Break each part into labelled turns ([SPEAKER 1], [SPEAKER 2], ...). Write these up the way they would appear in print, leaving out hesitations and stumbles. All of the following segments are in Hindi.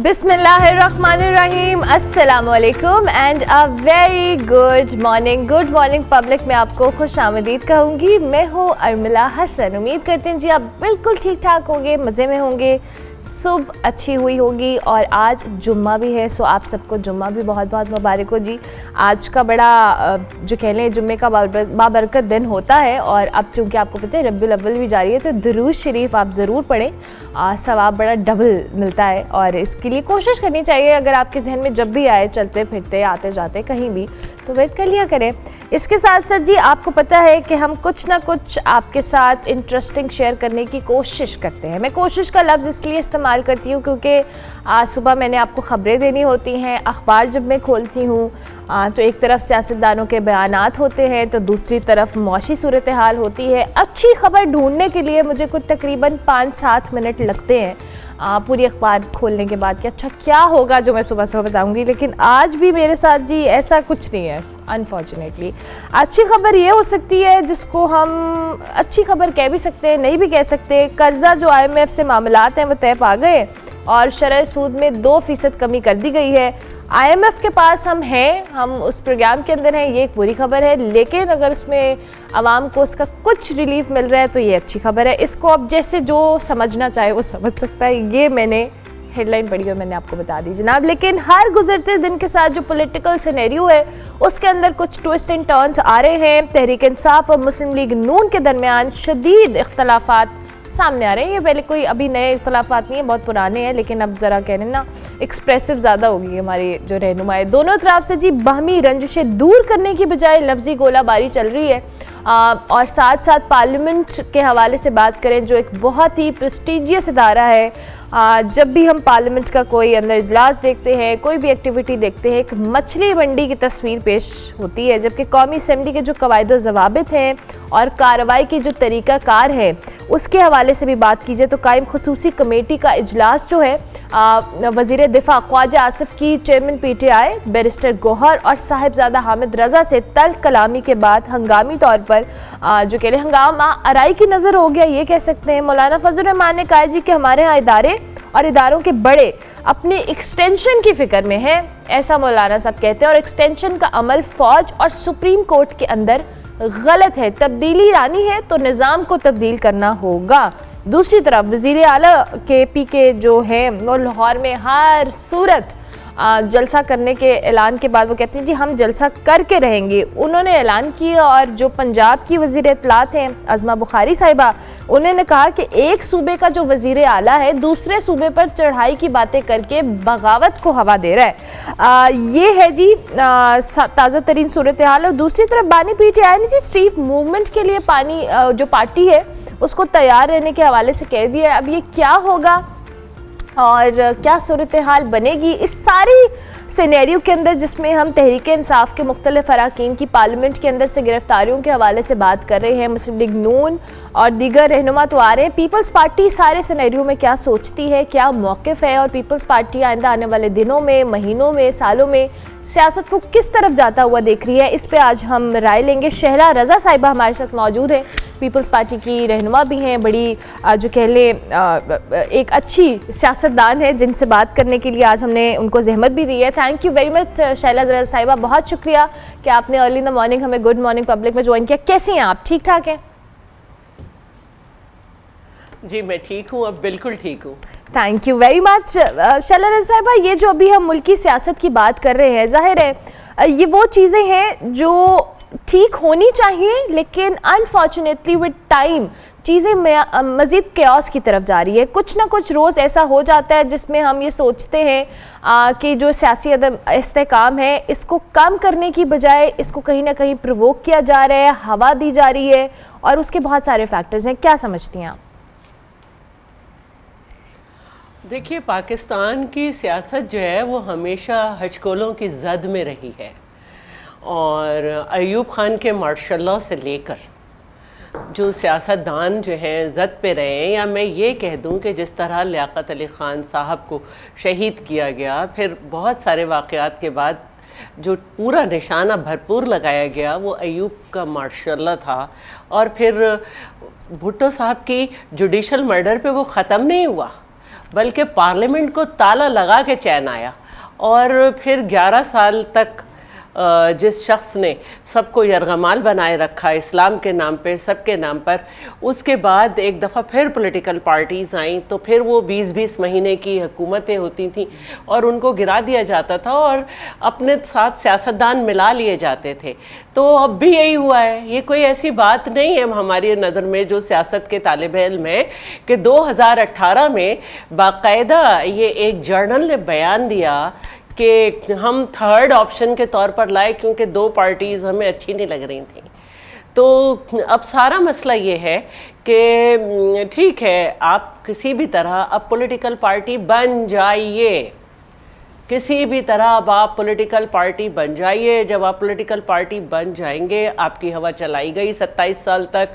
[SPEAKER 1] बिस्मिल्लाहिर्रहमानिर्रहीम, अस्सलामुअलैकुम and a very good morning public. मैं आपको खुश आमदीद कहूँगी। मैं हूँ अर्मिला हसन। उम्मीद करते हैं जी आप बिल्कुल ठीक ठाक होंगे, मज़े में होंगे, सुबह अच्छी हुई होगी और आज जुम्मा भी है, सो आप सबको जुम्मा भी बहुत बहुत मुबारक हो जी। आज का बड़ा जो कह लें जुम्मे का बाबरकत दिन होता है और अब चूँकि आपको पता है रब्बुल अव्वल भी जारी है तो दुरूद शरीफ आप ज़रूर पढ़ें, सवाब बड़ा डबल मिलता है और इसके लिए कोशिश करनी चाहिए। अगर आपके जहन में जब भी आए, चलते फिरते आते जाते कहीं भी, तो वेट कर लिया करें। इसके साथ साथ जी आपको पता है कि हम कुछ ना कुछ आपके साथ इंटरेस्टिंग शेयर करने की कोशिश करते हैं। मैं कोशिश का लफ्ज़ इसलिए इस्तेमाल करती हूँ क्योंकि आज सुबह मैंने आपको ख़बरें देनी होती हैं। अखबार जब मैं खोलती हूँ तो एक तरफ सियासतदानों के बयानात होते हैं तो दूसरी तरफ मौशी सूरत हाल होती है। अच्छी खबर ढूंढने के लिए मुझे कुछ तकरीबन 5-7 मिनट लगते हैं पूरी अखबार खोलने के बाद कि अच्छा क्या होगा, जो मैं सुबह सुबह बताऊंगी। लेकिन आज भी मेरे साथ जी ऐसा कुछ नहीं है अनफॉर्चुनेटली। अच्छी खबर ये हो सकती है जिसको हम अच्छी खबर कह भी सकते हैं, नहीं भी कह सकते। कर्जा जो IMF से मामलात हैं वो तय पा गए और शरह सूद में 2% कमी कर दी गई है। IMF के पास हम हैं, हम उस प्रोग्राम के अंदर हैं, ये एक बुरी खबर है। लेकिन अगर उसमें आवाम को उसका कुछ रिलीफ मिल रहा है तो ये अच्छी खबर है। इसको अब जैसे जो समझना चाहे वो समझ सकता है। ये मैंने हेडलाइन पढ़ी और मैंने आपको बता दी जनाब। लेकिन हर गुजरते दिन के साथ जो पॉलिटिकल सिनेरियो है उसके अंदर कुछ ट्विस्ट एंड टर्न्स आ रहे हैं। तहरीक इंसाफ और मुस्लिम लीग नून के दरमियान शदीद इख्तलाफात सामने आ रहे हैं। ये पहले कोई अभी नए इख्तलाफात नहीं है, बहुत पुराने हैं, लेकिन अब ज़रा कह रहे हैं ना एक्सप्रेसिव ज़्यादा होगी हमारी जो रहनुमा है। दोनों तरफ से जी बाहमी रंजिशें दूर करने की बजाय लफ्जी गोलाबारी चल रही है। और साथ साथ पार्लियामेंट के हवाले से बात करें जो एक बहुत ही प्रेस्टीजियस इदारा है। जब भी हम पार्लियामेंट का कोई अंदर इजलास देखते हैं, कोई भी एक्टिविटी देखते हैं, एक मछली मंडी की तस्वीर पेश होती है। जबकि कौमी असम्बली के जो कवायद व ज़वाबित हैं और कार्रवाई की जो तरीक़ाकार है उसके हवाले से भी बात कीजिए तो कायम खसूसी कमेटी का इजलास जो है वज़ीर दिफा ख्वाजा आसिफ की चेयरमैन PTI बैरिस्टर गौहर और साहिबजादा हामिद रज़ा से तल्ख कलामी के बाद हंगामी तौर पर जो कह रहे हंगामा आराई की नज़र हो गया, ये कह सकते हैं। मौलाना फजल रहमान ने कहा जी कि हमारे यहाँ इदारे और इदारों के बड़े अपनी एक्सटेंशन की फ़िक्र में हैं, ऐसा मौलाना साहब कहते हैं। और एक्सटेंशन का अमल फ़ौज और सुप्रीम कोर्ट के अंदर गलत है, तब्दीली लानी है तो निज़ाम को तब्दील करना होगा। दूसरी तरफ वज़ीर आला KP के जो हैं वो लाहौर में हर सूरत जलसा करने के ऐलान के बाद वो कहते हैं जी हम जलसा करके रहेंगे, उन्होंने ऐलान किया। और जो पंजाब की वज़ीर इत्तलात हैं अज़मा बुखारी साहिबा, उन्होंने कहा कि एक सूबे का जो वज़ीर आला है दूसरे सूबे पर चढ़ाई की बातें करके बगावत को हवा दे रहा है। ये है जी ताज़ा तरीन सूरत हाल। और दूसरी तरफ बानी PTI ने जी स्ट्रीट मूवमेंट के लिए पानी जो पार्टी है उसको तैयार रहने के हवाले से कह दिया है। अब ये क्या होगा और क्या सूरत हाल बनेगी इस सारी सिनेरियो के अंदर, जिसमें हम तहरीक इंसाफ के मुख्तलिफ अरकान की पार्लियामेंट के अंदर से गिरफ्तारियों के हवाले से बात कर रहे हैं। मुस्लिम लीग नून और दीगर रहनुमा तो आ रहे हैं। पीपल्स पार्टी सारे सिनेरियो में क्या सोचती है, क्या मौक़िफ़ है और पीपल्स पार्टी आइंदा आने वाले दिनों में, महीनों में, सालों में सियासत को किस तरफ जाता हुआ देख रही है, इस पे आज हम राय लेंगे। शहरा रज़ा साहिबा हमारे साथ मौजूद है, पीपल्स पार्टी की रहनुमा भी हैं, बड़ी जो कह लें एक अच्छी सियासतदान है जिनसे बात करने के लिए आज हमने उनको जहमत भी दी है। थैंक यू वेरी मच शहरा रज़ा साहिबा, बहुत शुक्रिया कि आपने अर्ली इन द मॉर्निंग हमें गुड मॉर्निंग पब्लिक में ज्वाइन किया। कैसी हैं आप, ठीक ठाक हैं?
[SPEAKER 2] जी मैं ठीक हूँ, अब बिल्कुल ठीक हूँ।
[SPEAKER 1] Thank you very much Shaila Raza साहिबा। ये जो अभी हम मुल्की सियासत की बात कर रहे हैं, जाहिर है ये वो चीज़ें हैं जो ठीक होनी चाहिए, लेकिन अनफॉर्चुनेटली विद टाइम चीज़ें मज़ीद केओस की तरफ जा रही है। कुछ ना कुछ रोज़ ऐसा हो जाता है जिसमें हम ये सोचते हैं कि जो सियासी इस्तेहकाम है इसको कम करने की बजाय इसको कहीं ना कहीं प्रोवोक किया जा रहा है, हवा दी जा रही है और उसके बहुत सारे फैक्टर्स हैं। क्या समझती हैं आप?
[SPEAKER 2] देखिए, पाकिस्तान की सियासत जो है वो हमेशा हचकोलों की जद में रही है और अयूब खान के मार्शल लॉ से लेकर जो सियासतदान जो हैं जद पे रहे हैं, या मैं ये कह दूं कि जिस तरह लियाकत अली ख़ान साहब को शहीद किया गया, फिर बहुत सारे वाक़यात के बाद जो पूरा निशाना भरपूर लगाया गया वो अयूब का मार्शल लॉ था। और फिर भुट्टो साहब की जुडिशल मर्डर पे वो ख़त्म नहीं हुआ, बल्कि पार्लियामेंट को ताला लगा के चैन आया। और फिर 11 साल तक जिस शख्स ने सबको यरगमाल बनाए रखा इस्लाम के नाम पे, सबके नाम पर, उसके बाद एक दफ़ा फिर पॉलिटिकल पार्टीज़ आईं तो फिर वो 20-20 महीने की हुकूमतें होती थीं और उनको गिरा दिया जाता था और अपने साथ सियासतदान मिला लिए जाते थे। तो अब भी यही हुआ है। ये कोई ऐसी बात नहीं है हमारी नज़र में जो सियासत के तालिब इल्म है कि 2018 में बाकायदा ये एक जर्नल ने बयान दिया कि हम थर्ड ऑप्शन के तौर पर लाए क्योंकि 2 पार्टीज़ हमें अच्छी नहीं लग रही थी। तो अब सारा मसला ये है कि ठीक है, आप किसी भी तरह अब पॉलिटिकल पार्टी बन जाइए, किसी भी तरह अब आप पॉलिटिकल पार्टी बन जाइए। जब आप पॉलिटिकल पार्टी बन जाएंगे, आपकी हवा चलाई गई, 27 साल तक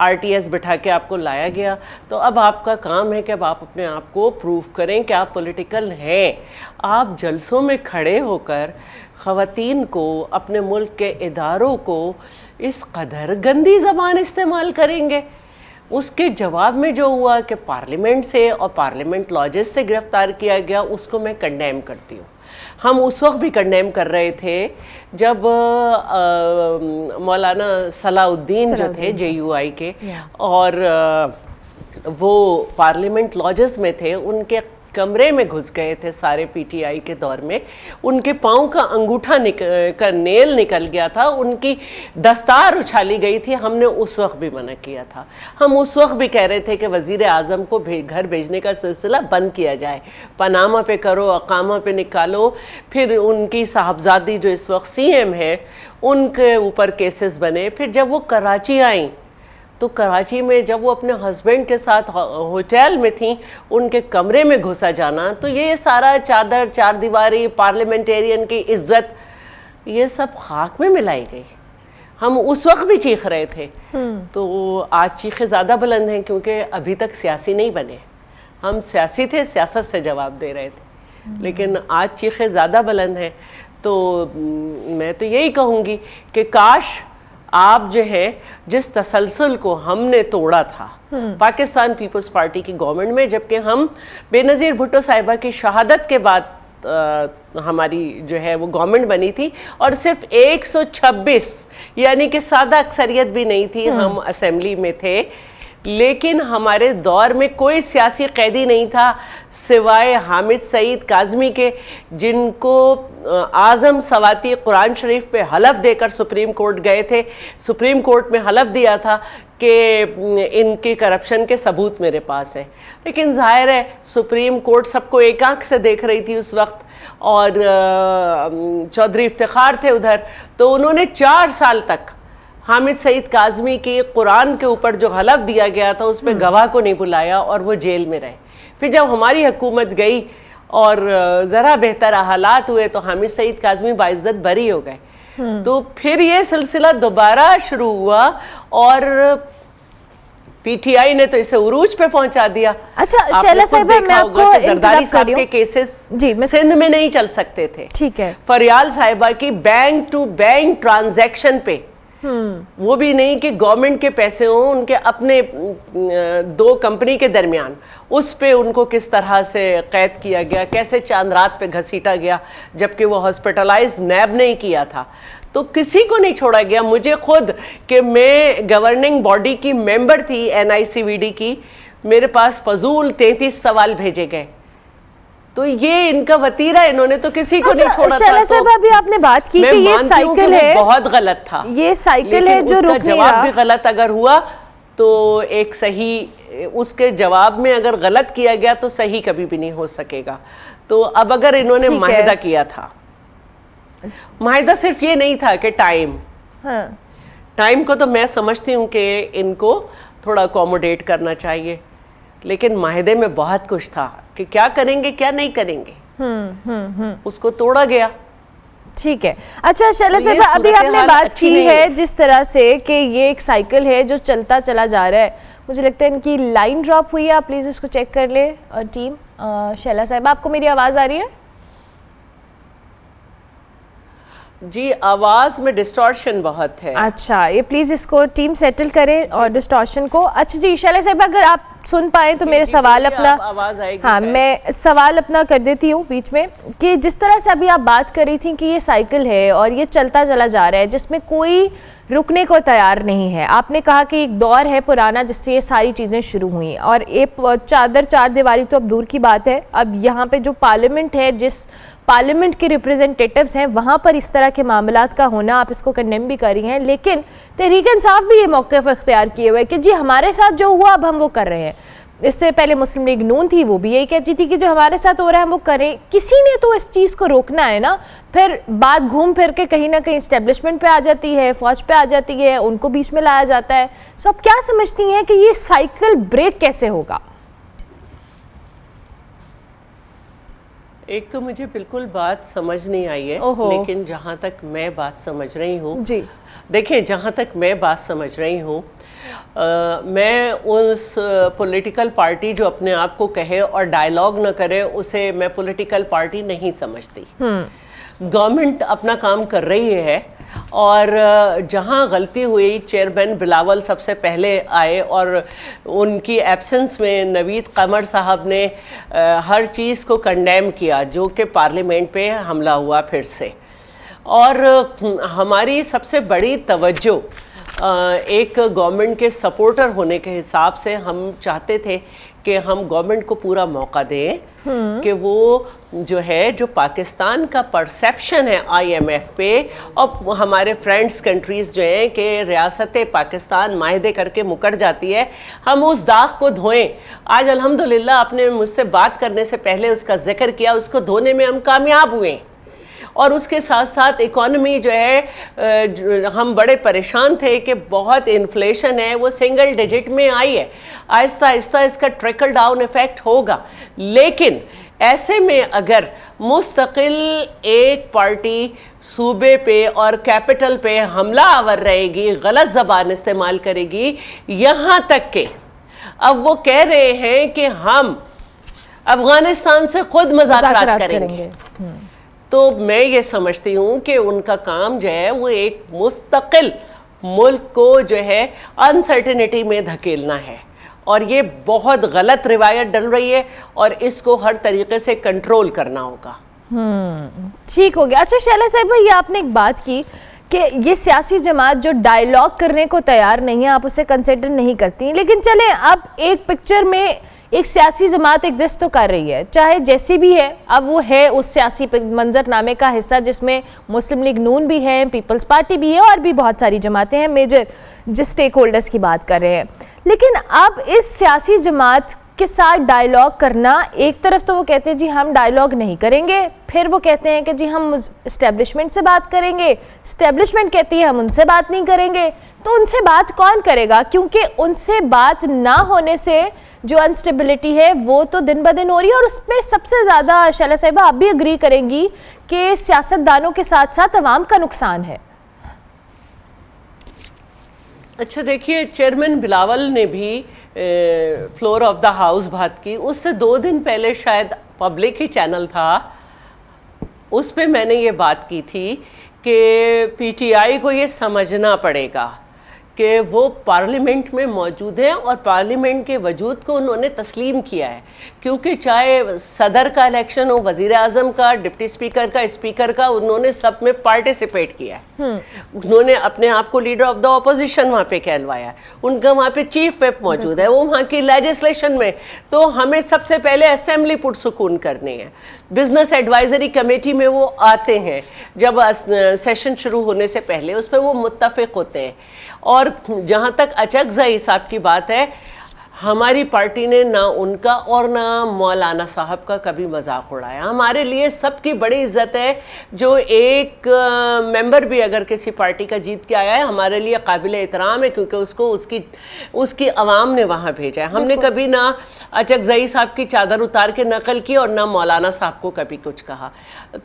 [SPEAKER 2] RTS बिठा के आपको लाया गया, तो अब आपका काम है कि अब आप अपने आप को प्रूव करें कि आप पॉलिटिकल हैं। आप जलसों में खड़े होकर ख़वातीन को, अपने मुल्क के इदारों को इस कदर गंदी ज़बान इस्तेमाल करेंगे। उसके जवाब में जो हुआ कि पार्लियामेंट से और पार्लियामेंट लॉजेस से गिरफ्तार किया गया, उसको मैं कंडेम करती हूँ। हम उस वक्त भी कंडेम कर रहे थे जब मौलाना सलाउद्दीन जो थे JUI के, और वो पार्लियामेंट लॉजेस में थे, उनके कमरे में घुस गए थे सारे PTI के दौर में। उनके पाँव का अंगूठा का नेल निकल गया था, उनकी दस्तार उछाली गई थी। हमने उस वक्त भी मना किया था। हम उस वक्त भी कह रहे थे कि वज़ीर आज़म को घर भेजने का सिलसिला बंद किया जाए, पनामा पे करो, अकामा पे निकालो। फिर उनकी साहबजादी जो इस वक्त CM है, उनके ऊपर केसेस बने। फिर जब वो कराची आई तो कराची में जब वो अपने हस्बैंड के साथ होटल में थी, उनके कमरे में घुसा जाना, तो ये सारा चादर, चार दीवारी, पार्लियामेंटेरियन की इज्जत, ये सब खाक में मिलाई गई। हम उस वक्त भी चीख रहे थे। तो आज चीखें ज़्यादा बुलंद हैं क्योंकि अभी तक सियासी नहीं बने। हम सियासी थे, सियासत से जवाब दे रहे थे, लेकिन आज चीखें ज़्यादा बुलंद हैं। तो मैं तो यही कहूँगी कि काश आप जो है जिस तसलसल को हमने तोड़ा था पाकिस्तान पीपल्स पार्टी की गवर्नमेंट में, जबकि हम बेनज़ीर भुट्टो साहिबा की शहादत के बाद हमारी जो है वो गवर्नमेंट बनी थी और सिर्फ 126 यानी कि सादा अक्सरियत भी नहीं थी, हम असेंबली में थे। लेकिन हमारे दौर में कोई सियासी कैदी नहीं था सिवाय हामिद सईद काज़मी के, जिनको आज़म सवाती कुरान शरीफ पे हलफ देकर सुप्रीम कोर्ट गए थे। सुप्रीम कोर्ट में हलफ दिया था कि इनकी करप्शन के सबूत मेरे पास है। लेकिन जाहिर है सुप्रीम कोर्ट सबको एक आंख से देख रही थी उस वक्त, और चौधरी इफ्तिखार थे उधर, तो उन्होंने 4 साल तक हामिद सईद काज़मी की कुरान के ऊपर जो हलफ दिया गया था उस पर गवाह को नहीं बुलाया और वो जेल में रहे। फिर जब हमारी हुकूमत गई और ज़रा बेहतर हालात हुए तो हामिद सईद काज़मी बाइज्जत बरी हो गए। तो फिर ये सिलसिला दोबारा शुरू हुआ और PTI ने तो इसे उरूज पे पहुंचा दिया।
[SPEAKER 1] अच्छा शैला साहिबा, मैं आपको
[SPEAKER 2] जरदारी साहब के केसेस सिंध में नहीं चल सकते थे।
[SPEAKER 1] ठीक है।
[SPEAKER 2] फरियाल साहिबा की बैंक टू बैंक ट्रांजैक्शन पे, वो भी नहीं कि गवर्नमेंट के पैसे हों, उनके अपने 2 कंपनी के दरमियान, उस पे उनको किस तरह से कैद किया गया, कैसे चांद रात पे घसीटा गया, जबकि वो हॉस्पिटलाइज नैब नहीं किया था। तो किसी को नहीं छोड़ा गया। मुझे खुद कि मैं गवर्निंग बॉडी की मेंबर थी NICVD की, मेरे पास फजूल 33 सवाल भेजे गए। तो ये इनका वतीरा, इन्होंने तो किसी को नहीं छोड़ा था।
[SPEAKER 1] शैला साहब, अभी आपने बात की कि ये साइकिल है,
[SPEAKER 2] बहुत गलत था,
[SPEAKER 1] ये साइकिल है जो रुक नहीं रहा।
[SPEAKER 2] जवाब भी गलत अगर हुआ तो एक सही, उसके जवाब में अगर गलत किया गया तो सही कभी भी नहीं हो सकेगा। तो अब अगर इन्होंने माहिदा किया था, माहिदा सिर्फ ये नहीं था कि टाइम को तो मैं समझती हूँ कि इनको थोड़ा अकोमोडेट करना चाहिए, लेकिन माहिदे में बहुत कुछ था कि क्या करेंगे क्या नहीं करेंगे। उसको तोड़ा गया।
[SPEAKER 1] ठीक है। अच्छा शैला साहब, अभी आपने बात की है जिस तरह से कि ये एक साइकिल है जो चलता चला जा रहा है, मुझे लगता है इनकी लाइन ड्रॉप हुई है, आप प्लीज़ इसको चेक कर ले टीम। शैला साहब, आपको मेरी आवाज़ आ रही है?
[SPEAKER 2] जी, आवाज़ में डिस्टॉर्शन बहुत है।
[SPEAKER 1] अच्छा, ये प्लीज़ इसको टीम सेटल करें और डिस्टॉर्शन को। अच्छा जी शैला साहब, अगर आप सुन पाए तो मेरे सवाल अपना
[SPEAKER 2] आवाज आएगी।
[SPEAKER 1] हाँ, मैं सवाल अपना कर देती हूँ बीच में कि जिस तरह से अभी आप बात कर रही थी कि ये साइकिल है और ये चलता चला जा रहा है जिसमें कोई रुकने को तैयार नहीं है। आपने कहा कि एक दौर है पुराना जिससे ये सारी चीज़ें शुरू हुई और एक चार दीवारी तो अब दूर की बात है। अब यहाँ पे जो पार्लियामेंट है, जिस पार्लियामेंट के रिप्रेजेंटेटिव्स हैं, वहाँ पर इस तरह के मामलात का होना, आप इसको कंडेम भी कर रही हैं, लेकिन तहरीक इंसाफ भी ये मौक़िफ़ इख्तियार किए हुए कि जी हमारे साथ जो हुआ अब हम वो कर रहे हैं। इससे पहले मुस्लिम लीग नून थी, वो भी यही कहती थी कि जो हमारे साथ हो रहा है हम वो करें। किसी ने तो इस चीज़ को रोकना है ना। फिर बात घूम फिर के कहीं ना कहीं इस्टेब्लिशमेंट पे आ जाती है, फौज पे आ जाती है, उनको बीच में लाया जाता है। सो आप क्या समझती हैं कि ये साइकिल ब्रेक कैसे होगा?
[SPEAKER 2] एक तो मुझे बिल्कुल बात समझ नहीं आई है, लेकिन जहाँ तक मैं बात समझ रही हूँ जी, देखिए जहाँ तक मैं बात समझ रही हूँ, मैं उस पॉलिटिकल पार्टी जो अपने आप को कहे और डायलॉग न करे उसे मैं पॉलिटिकल पार्टी नहीं समझती। गवर्नमेंट अपना काम कर रही है और जहां गलती हुई, चेयरमैन बिलावल सबसे पहले आए और उनकी एब्सेंस में नवीद कमर साहब ने हर चीज़ को कंडेम किया जो कि पार्लियामेंट पे हमला हुआ फिर से। और हमारी सबसे बड़ी तवज्जो एक गवर्नमेंट के सपोर्टर होने के हिसाब से हम चाहते थे कि हम गवर्नमेंट को पूरा मौका दें कि वो जो है, जो पाकिस्तान का परसेप्शन है IMF पे और हमारे फ्रेंड्स कंट्रीज़ जो हैं कि रियासत पाकिस्तान माहदे करके मुकर जाती है, हम उस दाग को धोएं। आज अल्हम्दुलिल्लाह आपने मुझसे बात करने से पहले उसका जिक्र किया, उसको धोने में हम कामयाब हुए। और उसके साथ साथ इकॉनमी जो है, हम बड़े परेशान थे कि बहुत इन्फ्लेशन है, वो सिंगल डिजिट में आई है। आहिस्ता आहिस्ता इसका ट्रिकल डाउन इफ़ेक्ट होगा, लेकिन ऐसे में अगर मुस्तकिल एक पार्टी सूबे पे और कैपिटल पे हमला आवर रहेगी, गलत ज़बान इस्तेमाल करेगी, यहाँ तक के अब वो कह रहे हैं कि हम अफ़गानिस्तान से खुद मुज़ाकरात करेंगे। तो मैं ये समझती हूँ कि उनका काम जो है वो एक मुस्तकिल मुल्क को जो है अनसर्टेनिटी में धकेलना है और ये बहुत गलत रिवायत डल रही है और इसको हर तरीके से कंट्रोल करना होगा।
[SPEAKER 1] ठीक हो गया। अच्छा शैला साहिबा, ये आपने एक बात की कि ये सियासी जमात जो डायलॉग करने को तैयार नहीं है, आप उसे कंसिडर नहीं करती, लेकिन चलें अब एक पिक्चर में एक सियासी जमात एग्जिस्ट तो कर रही है, चाहे जैसी भी है। अब वो है उस सियासी मंजरनामे का हिस्सा जिसमें मुस्लिम लीग नून भी है, पीपल्स पार्टी भी है और भी बहुत सारी जमातें हैं, मेजर जिस स्टेक होल्डर्स की बात कर रहे हैं। लेकिन अब इस सियासी जमात के साथ डायलॉग करना, एक तरफ तो वो कहते हैं जी हम डायलॉग नहीं करेंगे, फिर वो कहते हैं कि जी हम इस्टेब्लिशमेंट से बात करेंगे, इस्टेब्लिशमेंट कहती है हम उनसे बात नहीं करेंगे। तो उनसे बात कौन करेगा? क्योंकि उनसे बात ना होने से जो अनस्टेबिलिटी है वो तो दिन ब दिन हो रही है और उसमें सबसे ज़्यादा शैला साहिबा आप भी एग्री करेंगी कि सियासतदानों के साथ साथ अवाम का नुकसान है।
[SPEAKER 2] अच्छा देखिए, चेयरमैन बिलावल ने भी फ्लोर ऑफ द हाउस बात की, उससे 2 दिन पहले शायद पब्लिक ही चैनल था, उस पे मैंने ये बात की थी कि PTI को ये समझना पड़ेगा कि वो पार्लियामेंट में मौजूद हैं और पार्लियामेंट के वजूद को उन्होंने तस्लीम किया है, क्योंकि चाहे सदर का इलेक्शन हो, वज़ीर आज़म का, डिप्टी स्पीकर का, स्पीकर का, उन्होंने सब में पार्टिसिपेट किया है। उन्होंने अपने आप को लीडर ऑफ द ऑपोजिशन वहाँ पे कहलवाया है, उनका वहाँ पे चीफ व्हिप मौजूद है, वो वहाँ की लेजिस्लेशन में। तो हमें सबसे पहले असेंबली पुरसुकून करनी है, बिजनेस एडवाइजरी कमेटी में वो आते हैं जब सेशन शुरू होने से पहले, उस पर वो मुत्तफ़िक होते हैं। और जहाँ तक अचकज़ई साहब की बात है, हमारी पार्टी ने ना उनका और ना मौलाना साहब का कभी मजाक उड़ाया। हमारे लिए सबकी बड़ी इज़्ज़त है, जो एक मेंबर भी अगर किसी पार्टी का जीत के आया है हमारे लिए काबिल एहतराम है, क्योंकि उसको उसकी आवाम ने वहाँ भेजा है। हमने कभी ना अचकज़ई साहब की चादर उतार के नकल की और ना मौलाना साहब को कभी कुछ कहा।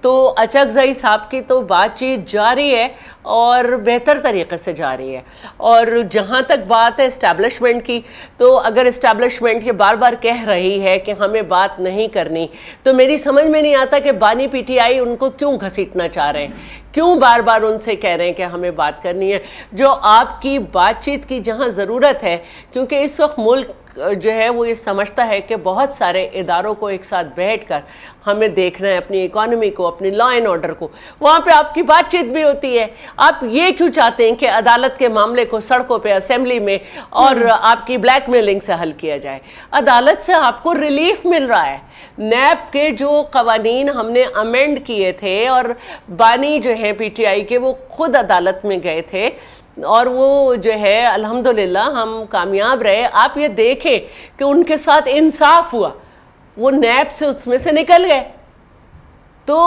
[SPEAKER 2] तो अचकज़ई साहब की तो बातचीत जारी है और बेहतर तरीके से जा रही है। और जहाँ तक बात है इस्टेब्लिशमेंट की, तो अगर इस्टेब्लिशमेंट ये बार बार कह रही है कि हमें बात नहीं करनी, तो मेरी समझ में नहीं आता कि बानी PTI उनको क्यों घसीटना चाह रहे हैं, क्यों बार बार उनसे कह रहे हैं कि हमें बात करनी है, जो आपकी बातचीत की जहां ज़रूरत है, क्योंकि इस वक्त मुल्क जो है वो ये समझता है कि बहुत सारे इदारों को एक साथ बैठकर हमें देखना है, अपनी इकॉनमी को, अपनी लॉ एंड ऑर्डर को, वहाँ पे आपकी बातचीत भी होती है। आप ये क्यों चाहते हैं कि अदालत के मामले को सड़कों पे, असेंबली में और आपकी ब्लैकमेलिंग से हल किया जाए? अदालत से आपको रिलीफ मिल रहा है। नैब के जो कवानीन हमने अमेंड किए थे और बानी जो है पीटीआई के, वो खुद अदालत में गए थे और वो जो है अल्हम्दुलिल्लाह हम कामयाब रहे। आप ये देखें कि उनके साथ इंसाफ हुआ, वो नैब से उसमें से निकल गए। तो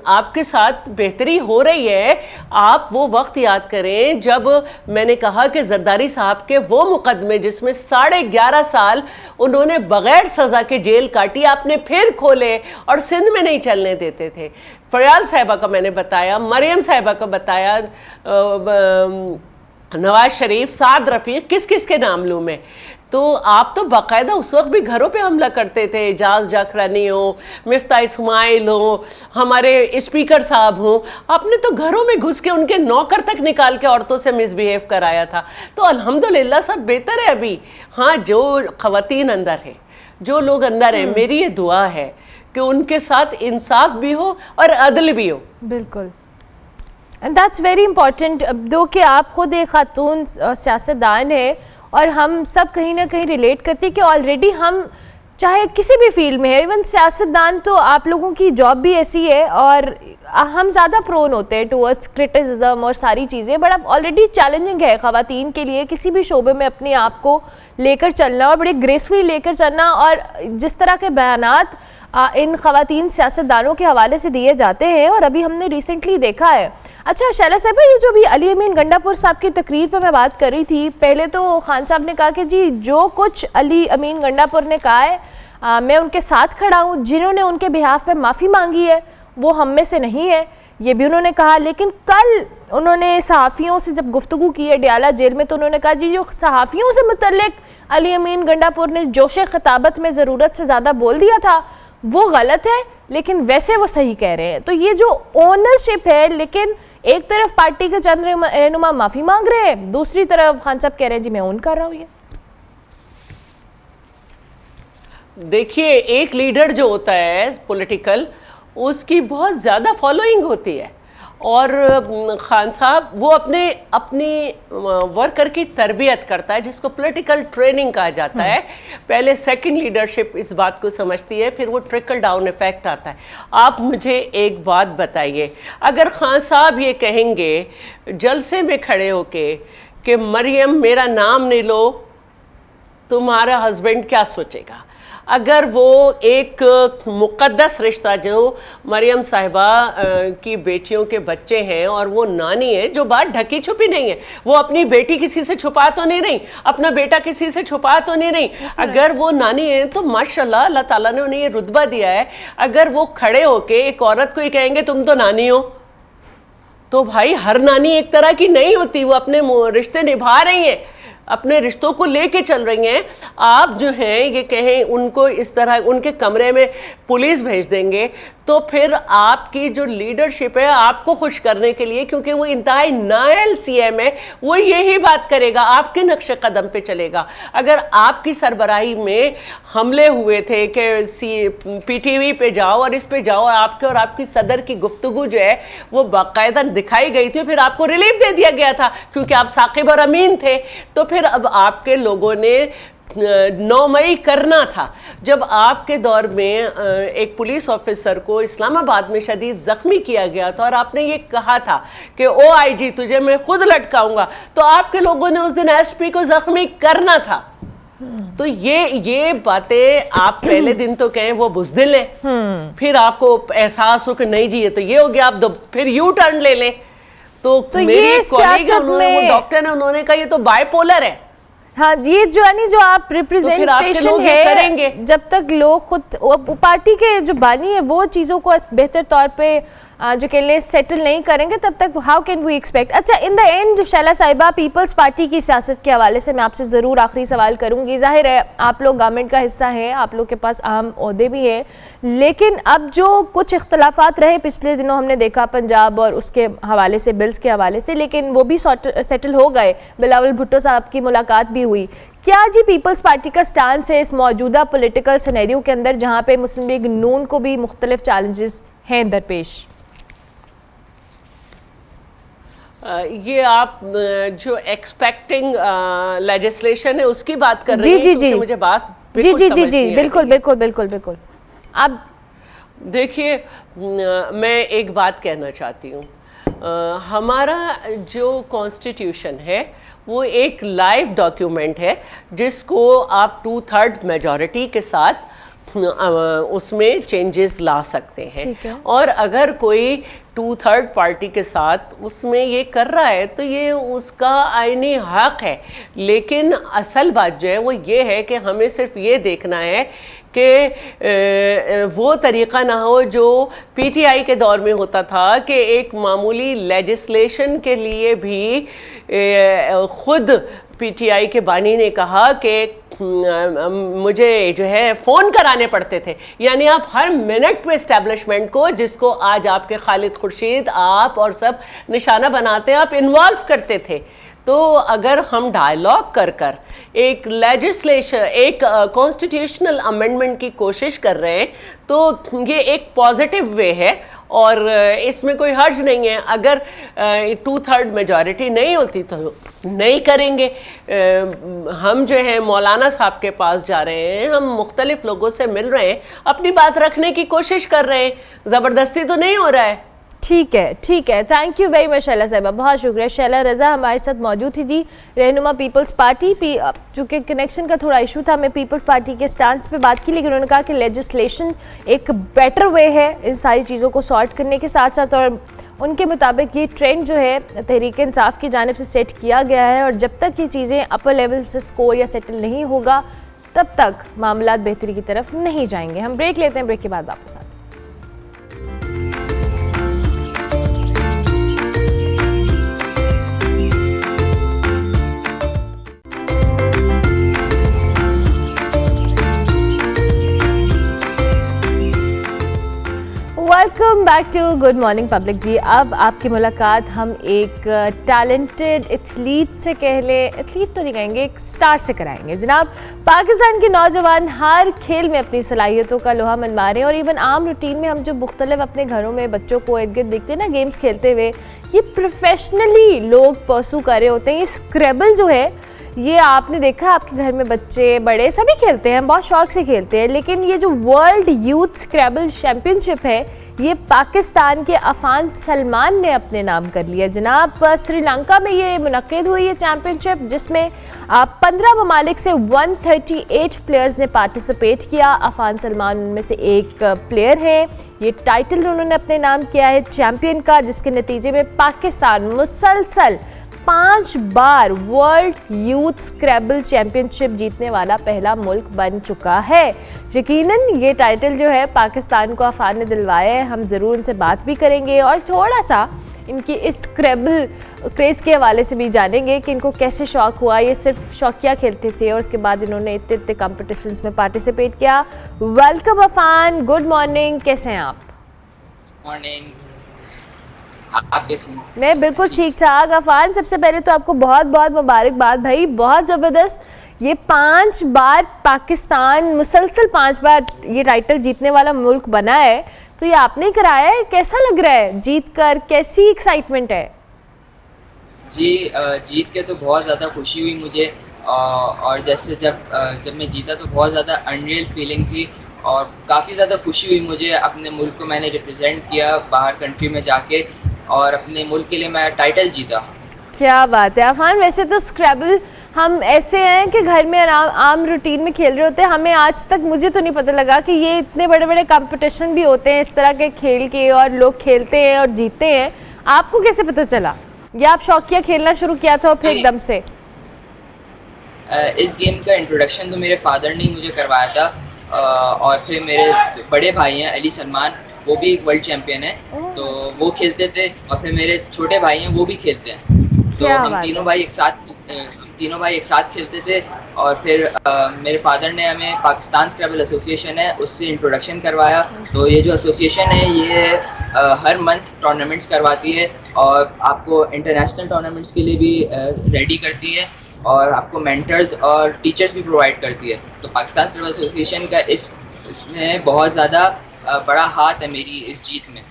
[SPEAKER 2] आपके साथ बेहतरी हो रही है। आप वो वक्त याद करें जब मैंने कहा कि जरदारी साहब के वो मुकदमे जिसमें 11.5 साल उन्होंने बगैर सज़ा के जेल काटी, आपने फिर खोले और सिंध में नहीं चलने देते थे। फयाल साहिबा का मैंने बताया, मरियम साहिबा का बताया, नवाज शरीफ, साद रफ़ीक, किस किस के नाम लूँ मैं? तो आप तो बाकायदा उस वक्त भी घरों पे हमला करते थे। एजाज जाखरानी हो, मिफ्ता इस्माइल हो, हमारे स्पीकर साहब हो, आपने तो घरों में घुस के उनके नौकर तक निकाल के औरतों से मिसबिहेव कराया था। तो अल्हम्दुलिल्लाह सब बेहतर है अभी। हाँ, जो ख़वातीन अंदर है, जो लोग अंदर हैं, मेरी ये दुआ है कि उनके साथ इंसाफ भी हो और अदल भी हो।
[SPEAKER 1] बिल्कुल, एंड दैट्स वेरी इंपॉर्टेंट। दो कि आप खुद एक खातून सियासतदान है और हम सब कहीं ना कहीं रिलेट करते हैं कि ऑलरेडी हम चाहे किसी भी फील्ड में है, इवन सियासतदान, तो आप लोगों की जॉब भी ऐसी है और हम ज़्यादा प्रोन होते हैं टुवर्ड्स क्रिटिसिज्म और सारी चीज़ें। बट अब ऑलरेडी चैलेंजिंग है ख़वातीन के लिए किसी भी शोबे में अपने आप को लेकर चलना और बड़े ग्रेसफुली लेकर चलना। और जिस तरह के बयानात इन ख़वातीन सियासतदानों के हवाले से दिए जाते हैं, और अभी हमने रिसेंटली देखा है। अच्छा शैला साहबा, ये जो भी अली अमीन गंडापुर साहब की तकरीर पर मैं बात कर रही थी, पहले तो खान साहब ने कहा कि जी जो कुछ अली अमीन गंडापुर ने कहा है मैं उनके साथ खड़ा हूँ, जिन्होंने उनके बिहाफ पे माफ़ी मांगी है वो हम में से नहीं है, ये भी उन्होंने कहा। लेकिन कल उन्होंने सहाफ़ियों से जब गुफ्तगू की है डियाला जेल में, तो उन्होंने कहा जी जो सहाफ़ियों से मुतल्लिक अली अमीन गंडापुर ने जोश खिताबत में ज़रूरत से ज़्यादा बोल दिया था वो गलत है, लेकिन वैसे वो सही कह रहे हैं। तो ये जो ओनरशिप है, लेकिन एक तरफ पार्टी के चंद रहनुमा माफ़ी मांग रहे हैं, दूसरी तरफ खान साहब कह रहे हैं जी मैं ओन कर रहा हूँ। ये
[SPEAKER 2] देखिए, एक लीडर जो होता है पॉलिटिकल, उसकी बहुत ज़्यादा फॉलोइंग होती है और खान साहब वो अपनी वर्कर की तरबियत करता है, जिसको पॉलिटिकल ट्रेनिंग कहा जाता है। पहले सेकंड लीडरशिप इस बात को समझती है, फिर वो ट्रिकल डाउन इफेक्ट आता है। आप मुझे एक बात बताइए, अगर खान साहब ये कहेंगे जलसे में खड़े होके कि मरियम मेरा नाम नहीं लो, तुम्हारा हस्बैंड क्या सोचेगा? अगर वो एक मुक़द्दस रिश्ता जो मरियम साहिबा की बेटियों के बच्चे हैं और वो नानी है, जो बात ढकी छुपी नहीं है, वो अपनी बेटी किसी से छुपा तो नहीं रही, अपना बेटा किसी से छुपा तो नहीं रही। अगर वो नानी है तो माशाल्लाह अल्लाह ताला ने उन्हें ये रुतबा दिया है। अगर वो खड़े होके एक औरत को ही कहेंगे तुम तो नानी हो, तो भाई हर नानी एक तरह की नहीं होती, वो अपने रिश्ते निभा रही हैं, अपने रिश्तों को लेके चल रही हैं। आप जो हैं ये कहें उनको इस तरह उनके कमरे में पुलिस भेज देंगे, तो फिर आपकी जो लीडरशिप है आपको खुश करने के लिए, क्योंकि वो इंतहाई नायल सीएम है, वो यही बात करेगा, आपके नक्शे कदम पे चलेगा। अगर आपकी सरबराही में हमले हुए थे कि पीटीवी पे जाओ और इस पे जाओ, आपके और आपकी सदर की गुफ्तगू जो है वो बाकायदा दिखाई गई थी, फिर आपको रिलीफ दे दिया गया था क्योंकि आप साकिब और अमीन थे। तो फिर अब आपके लोगों ने 9 मई करना था, जब आपके दौर में एक पुलिस ऑफिसर को इस्लामाबाद में शदीद ज़ख्मी किया गया था और आपने ये कहा था कि ओ आईजी तुझे मैं खुद लटकाऊंगा, तो आपके लोगों ने उस दिन एसपी को ज़ख्मी करना था। तो ये बातें आप पहले दिन तो कहें वो बुज़दिल हैं, फिर आपको एहसास हो कि नहीं जी ये तो ये हो गया, आप फिर यू टर्न ले लें। तो मेरे कॉलीग वो डॉक्टर ने उन्होंने कहा ये तो बाइपोलर है।
[SPEAKER 1] हाँ, ये जो है जो आप रिप्रेजेंटेशन है करेंगे, जब तक लोग खुद पार्टी के जो बानी है वो चीज़ों को बेहतर तौर पे जो के लिए सेटल नहीं करेंगे तब तक हाउ कैन वी एक्सपेक्ट। अच्छा, इन द एंड शैला साहिबा, पीपल्स पार्टी की सियासत के हवाले से मैं आपसे ज़रूर आखिरी सवाल करूंगी। जाहिर है आप लोग गवर्नमेंट का हिस्सा हैं, आप लोग के पास अहम ओहदे भी हैं, लेकिन अब जो कुछ इख्तलाफात रहे पिछले दिनों हमने देखा पंजाब और उसके हवाले से, बिल्स के हवाले से, लेकिन वो भी सेटल हो गए। बिलावल भुट्टो साहब की मुलाकात भी हुई। क्या जी पीपल्स पार्टी का स्टांस है इस मौजूदा पॉलिटिकल सिनेरियो के अंदर जहाँ पे मुस्लिम लीग नून को भी मुख्तलिफ चैलेंजेस हैं दरपेश?
[SPEAKER 2] ये आप जो एक्सपेक्टिंग लेजिस्लेशन है उसकी बात कर रही हैं?
[SPEAKER 1] जी जी,
[SPEAKER 2] मुझे बात
[SPEAKER 1] जी जी जी जी, बिल्कुल बिल्कुल बिल्कुल बिल्कुल। अब
[SPEAKER 2] देखिए, मैं एक बात कहना चाहती हूँ। हमारा जो कॉन्स्टिट्यूशन है वो एक लाइव डॉक्यूमेंट है जिसको आप 2/3 मेजॉरिटी के साथ उसमें चेंजेस ला सकते हैं। और अगर कोई 2/3 पार्टी के साथ उसमें ये कर रहा है तो ये उसका आईनी हक है। लेकिन असल बात जो है वो ये है कि हमें सिर्फ ये देखना है कि वो तरीक़ा ना हो जो पीटीआई के दौर में होता था कि एक मामूली लेजिस्लेशन के लिए भी खुद पीटीआई के बानी ने कहा कि मुझे जो है फ़ोन कराने पड़ते थे। यानी आप हर मिनट पे इस्टेब्लिशमेंट को, जिसको आज आपके खालिद खुर्शीद, आप और सब निशाना बनाते हैं, आप इन्वॉल्व करते थे। तो अगर हम डायलॉग कर कर एक लेजिस्लेशन, एक कॉन्स्टिट्यूशनल अमेंडमेंट की कोशिश कर रहे हैं तो ये एक पॉजिटिव वे है और इसमें कोई हर्ज नहीं है। अगर 2/3 मेजॉरिटी नहीं होती तो नहीं करेंगे। हम जो है मौलाना साहब के पास जा रहे हैं, हम मुख्तलिफ लोगों से मिल रहे हैं, अपनी बात रखने की कोशिश कर रहे हैं, ज़बरदस्ती तो नहीं हो रहा है।
[SPEAKER 1] ठीक है, ठीक है, thank you very much Shaila साहिबा, बहुत शुक्रिया। शैला रज़ा हमारे साथ मौजूद थी जी, रहनुमा पीपल्स पार्टी। चूँकि कनेक्शन का थोड़ा इशू था, मैं पीपल्स पार्टी के स्टांस पे बात की, लेकिन उन्होंने कहा कि लेजिस्लेशन एक बेटर वे है इन सारी चीज़ों को सॉर्ट करने के साथ साथ, और उनके मुताबिक ये ट्रेंड जो है तहरीक इंसाफ की जानिब से सेट किया गया है और जब तक ये चीज़ें अपर लेवल से स्कोर या सेटल नहीं होगा तब तक मामलात बेहतरी की तरफ नहीं जाएंगे। हम ब्रेक लेते हैं, ब्रेक के बाद वापस आते हैं। Welcome back to good morning public जी। अब आपकी मुलाकात हम एक टैलेंटेड एथलीट से, कह ले एथलीट तो नहीं कहेंगे, एक स्टार से कराएंगे। जनाब, पाकिस्तान के नौजवान हर खेल में अपनी सलाहियतों का लोहा मनवा रहे हैं और इवन आम रूटीन में हम जो मुख्तलिफ अपने घरों में बच्चों को इर्द गिर्द देखते हैं ना गेम्स खेलते हुए, ये प्रोफेशनली लोग परसू कर रहे होते हैं। ये स्क्रैबल जो है ये आपने देखा आपके घर में बच्चे बड़े सभी खेलते हैं, बहुत शौक से खेलते हैं, लेकिन ये जो वर्ल्ड यूथ स्क्रैबल चैम्पियनशिप है ये पाकिस्तान के अफान सलमान ने अपने नाम कर लिया। जनाब, श्रीलंका में ये मुनक्किद हुई है चैम्पियनशिप, जिसमें 15 ममालिक से 138 प्लेयर्स ने पार्टिसिपेट किया। अफान सलमान उनमें से एक प्लेयर हैं। ये टाइटल उन्होंने अपने नाम किया है चैम्पियन का, जिसके नतीजे में पाकिस्तान मुसलसल 5 बार वर्ल्ड यूथ स्क्रैबल चैम्पियनशिप जीतने वाला पहला मुल्क बन चुका है। यकीनन ये टाइटल जो है पाकिस्तान को अफान ने दिलवाया है। हम ज़रूर इनसे बात भी करेंगे और थोड़ा सा इनकी इस स्क्रैबल क्रेज़ के हवाले से भी जानेंगे कि इनको कैसे शौक़ हुआ। ये सिर्फ शौकिया खेलते थे और उसके बाद इन्होंने इतने कॉम्पिटिशन्स में पार्टिसिपेट किया। वेलकम अफान, गुड मॉर्निंग, कैसे हैं आप?
[SPEAKER 3] मॉर्निंग, आप कैसे हैं?
[SPEAKER 1] मैं बिल्कुल ठीक ठाक। अफान, सबसे पहले तो आपको बहुत बहुत मुबारकबाद भाई, बहुत ज़बरदस्त। ये 5 बार पाकिस्तान मुसलसल 5 बार ये टाइटल जीतने वाला मुल्क बना है, तो ये आपने ही कराया है। कैसा लग रहा है जीत कर, कैसी एक्साइटमेंट है?
[SPEAKER 3] जी, जीत के तो बहुत ज़्यादा खुशी हुई मुझे, और जैसे जब मैं जीता तो बहुत ज़्यादा अनरियल फीलिंग थी और काफ़ी ज़्यादा खुशी हुई मुझे। अपने मुल्क को मैंने रिप्रेजेंट किया बाहर कंट्री में जाके और अपने मुल्क के लिए मैं टाइटल जीता। क्या
[SPEAKER 1] बात है अफान। वैसे तो स्क्रैबल हम ऐसे हैं कि घर में आम रूटीन में खेल रहे होते हैं, हमें आज तक, मुझे तो नहीं पता लगा कि ये इतने बड़े बड़े कंपटीशन भी होते हैं इस तरह के खेल के और लोग खेलते हैं और जीतते हैं। आपको कैसे पता चला? या आप शौकिया खेलना शुरू किया था और फिर एकदम से?
[SPEAKER 3] इस गेम का इंट्रोडक्शन तो मेरे फादर ने मुझे करवाया था, और फिर मेरे बड़े भाई हैं अली सलमान, वो भी एक वर्ल्ड चैंपियन है, तो वो खेलते थे। और फिर मेरे छोटे भाई हैं, वो भी खेलते हैं, तो
[SPEAKER 1] क्या
[SPEAKER 3] हम
[SPEAKER 1] बात
[SPEAKER 3] तीनों
[SPEAKER 1] है।
[SPEAKER 3] भाई एक साथ खेलते थे। और फिर मेरे फादर ने हमें पाकिस्तान स्क्रैबल एसोसिएशन है उससे इंट्रोडक्शन करवाया। तो ये जो एसोसिएशन है ये हर मंथ टूर्नामेंट्स करवाती है और आपको इंटरनेशनल टूर्नामेंट्स के लिए भी रेडी करती है और आपको मेंटर्स और टीचर्स भी प्रोवाइड करती है। तो पाकिस्तान स्क्रैबल एसोसिएशन का इसमें बहुत ज़्यादा बड़ा हाथ है मेरी इस जीत में।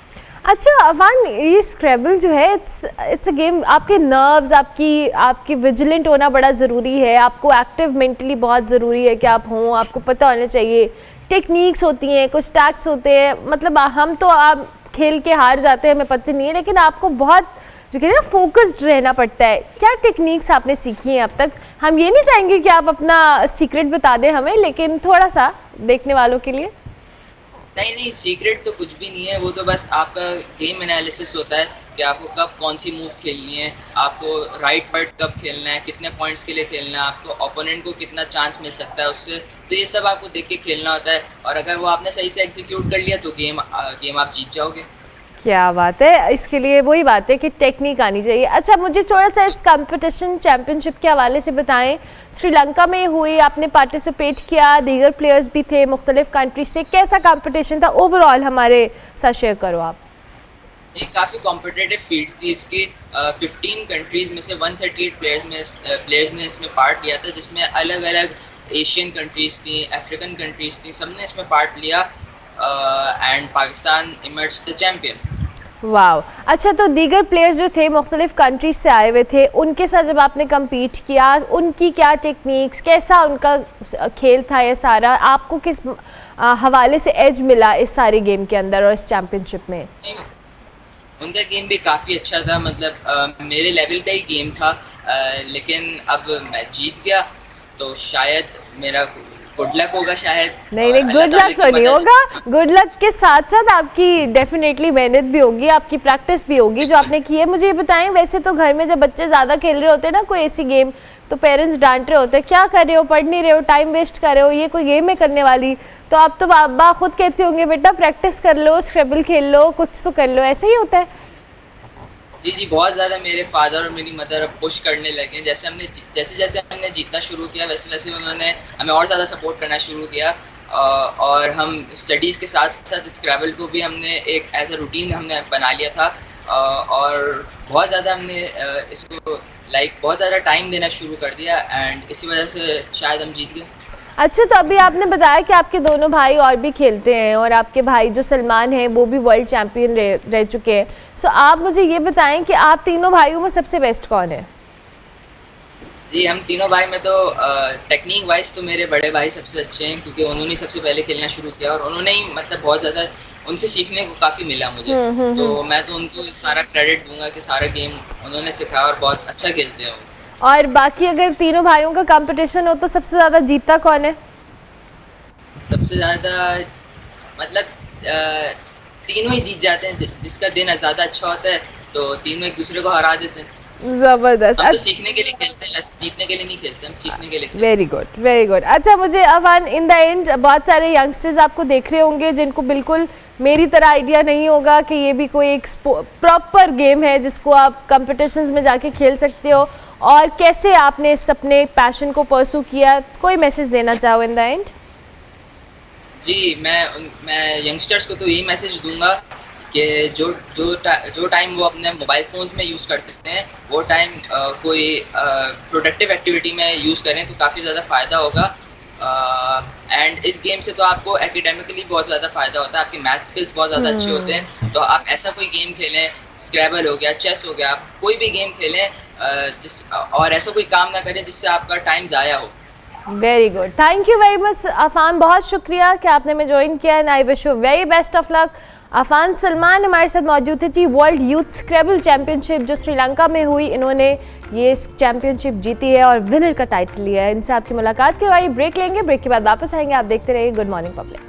[SPEAKER 1] अच्छा अफान, ये स्क्रैबल जो है इट्स अ गेम, आपके नर्व्स, आपकी विजिलेंट होना बड़ा ज़रूरी है, आपको एक्टिव मेंटली बहुत ज़रूरी है कि आप हों, आपको पता होना चाहिए, टेक्निक्स होती हैं, कुछ टैक्स होते हैं, मतलब हम तो आप खेल के हार जाते हैं, हमें पता नहीं है, लेकिन आपको बहुत जो कहते हैं ना फोकस्ड रहना पड़ता है। क्या टेक्निक्स आपने सीखी हैं अब तक? हम ये नहीं चाहेंगे कि आप अपना सीक्रेट बता दें हमें, लेकिन थोड़ा सा देखने वालों के लिए।
[SPEAKER 3] नहीं, सीक्रेट तो कुछ भी नहीं है, वो तो बस आपका गेम एनालिसिस होता है कि आपको कब कौन सी मूव खेलनी है, आपको राइट वर्ड कब खेलना है, कितने पॉइंट्स के लिए खेलना है, आपको ओपोनेंट को कितना चांस मिल सकता है उससे, तो ये सब आपको देख के खेलना होता है। और अगर वो आपने सही से एग्जीक्यूट कर लिया तो गेम आप जीत जाओगे।
[SPEAKER 1] क्या बात है, इसके लिए वही बात है कि टेक्निक आनी चाहिए। अच्छा मुझे थोड़ा सा इस कंपटीशन चैम्पियनशिप के हवाले से बताएं, श्रीलंका में हुई, आपने पार्टिसिपेट किया, दीगर प्लेयर्स भी थे मुख्तलिफ कंट्री से, कैसा कंपटीशन था ओवरऑल हमारे साथ शेयर करो आप।
[SPEAKER 3] जी काफ़ी कॉम्पिटिटिव फील्ड थी इसकी। 15 कंट्रीज़ में से 138 प्लेयर्स ने इसमें पार्ट लिया था, जिसमें अलग अलग एशियन कंट्रीज़ थी, अफ्रीकन कंट्रीज़ थी, सब ने इसमें पार्ट लिया and Pakistan emerge the champion.
[SPEAKER 1] वाह, अच्छा तो दीगर प्लेयर्स जो थे मुख्तलिफ कंट्रीज से आए हुए थे, उनके साथ जब आपने कम्पीट किया, उनकी क्या टेक्निक्स, कैसा उनका खेल था, ये सारा आपको किस हवाले से एज मिला इस सारे गेम के अंदर और इस चैम्पियनशिप में?
[SPEAKER 3] उनका गेम भी काफ़ी अच्छा था, मतलब मेरे लेवल का ही गेम था, लेकिन अब मैं जीत गया तो शायद मेरा गुड लक होगा शायद।
[SPEAKER 1] नहीं, गुड लक तो नहीं होगा, गुड लक के साथ साथ आपकी डेफिनेटली मेहनत भी होगी, आपकी प्रैक्टिस भी होगी जो आपने की है। मुझे ये बताएं, वैसे तो घर में जब बच्चे ज़्यादा खेल रहे होते हैं ना कोई ऐसी गेम, तो पेरेंट्स डांट रहे होते हैं, क्या कर रहे हो, पढ़ नहीं रहे हो, टाइम वेस्ट कर रहे हो, ये कोई गेम है करने वाली। तो आप तो बाबा खुद कहते होंगे बेटा प्रैक्टिस कर लो, स्क्रैबल खेल लो, कुछ तो कर लो, ऐसा ही होता है?
[SPEAKER 3] जी बहुत ज़्यादा मेरे फादर और मेरी मदर अब पुश करने लगे। जैसे हमने जीतना शुरू किया, वैसे वैसे उन्होंने हमें और ज़्यादा सपोर्ट करना शुरू किया। और हम स्टडीज़ के साथ साथ स्क्रैबल को भी हमने एक एज अ रूटीन हमने बना लिया था। और बहुत ज़्यादा हमने इसको बहुत ज़्यादा टाइम देना शुरू कर दिया एंड इसी वजह से शायद हम जीत गए।
[SPEAKER 1] अच्छा तो अभी आपने बताया कि आपके दोनों भाई और भी खेलते हैं और आपके भाई जो सलमान हैं वो भी वर्ल्ड चैम्पियन रह चुके हैं। सो आप मुझे ये बताएं कि आप तीनों भाइयों में सबसे बेस्ट कौन है?
[SPEAKER 3] जी हम तीनों भाई में तो टेक्निक वाइज तो मेरे बड़े भाई सबसे अच्छे हैं, क्योंकि उन्होंने सबसे पहले खेलना शुरू किया और उन्होंने ही मतलब बहुत ज़्यादा उनसे सीखने को काफ़ी मिला मुझे। तो मैं तो उनको सारा क्रेडिट दूंगा कि सारा गेम उन्होंने सिखाया और बहुत अच्छा खेलते हैं।
[SPEAKER 1] और बाकी अगर तीनों भाइयों का कंपटीशन हो तो सबसे ज़्यादा जीतता कौन है?
[SPEAKER 3] सबसे ज़्यादा मतलब तीनों ही जीत जाते हैं, जिसका दिन ज़्यादा अच्छा होता है तो तीनों एक दूसरे को हरा देते हैं।
[SPEAKER 1] ज़बरदस्त।
[SPEAKER 3] हम तो सीखने के लिए खेलते हैं, जीतने के लिए नहीं खेलते, हम सीखने के लिए खेलते हैं।
[SPEAKER 1] Very good very good. अच्छा मुझे अफान, इन द एंड बहुत सारे यंगस्टर्स आपको देख रहे होंगे जिनको बिल्कुल मेरी तरह आइडिया नहीं होगा कि ये भी कोई एक प्रॉपर गेम है जिसको आप कंपटीशंस में जाके खेल सकते हो, और कैसे आपने इस अपने पैशन को परसू किया, कोई मैसेज देना चाहो इन द एंड?
[SPEAKER 3] जी मैं यंगस्टर्स को तो यही मैसेज दूंगा कि जो टाइम वो अपने मोबाइल फ़ोन्स में यूज़ करते हैं वो टाइम कोई प्रोडक्टिव एक्टिविटी में यूज़ करें तो काफ़ी ज़्यादा फ़ायदा होगा। एंड इस गेम से तो आपको एकेडमिकली बहुत ज़्यादा फ़ायदा होता है, आपके मैथ स्किल्स बहुत ज़्यादा अच्छे होते हैं। तो आप ऐसा कोई गेम खेलें, स्क्रैबल हो गया, चेस हो गया, आप कोई भी गेम खेलें और ऐसा कोई काम ना करें जिससे आपका टाइम ज़ाया हो।
[SPEAKER 1] Very good, thank you very much Afan, बहुत शुक्रिया कि आपने हमें ज्वाइन किया and I wish you very best of luck. Afan Salman हमारे साथ मौजूद थे जी। वर्ल्ड यूथ स्क्रैबल चैम्पियनशिप जो श्रीलंका में हुई, इन्होंने ये चैम्पियनशिप जीती है और विनर का टाइटल लिया है। इनसे आपकी मुलाकात करवाई, ब्रेक लेंगे, ब्रेक के बाद वापस आएंगे। आप देखते रहिए good morning public.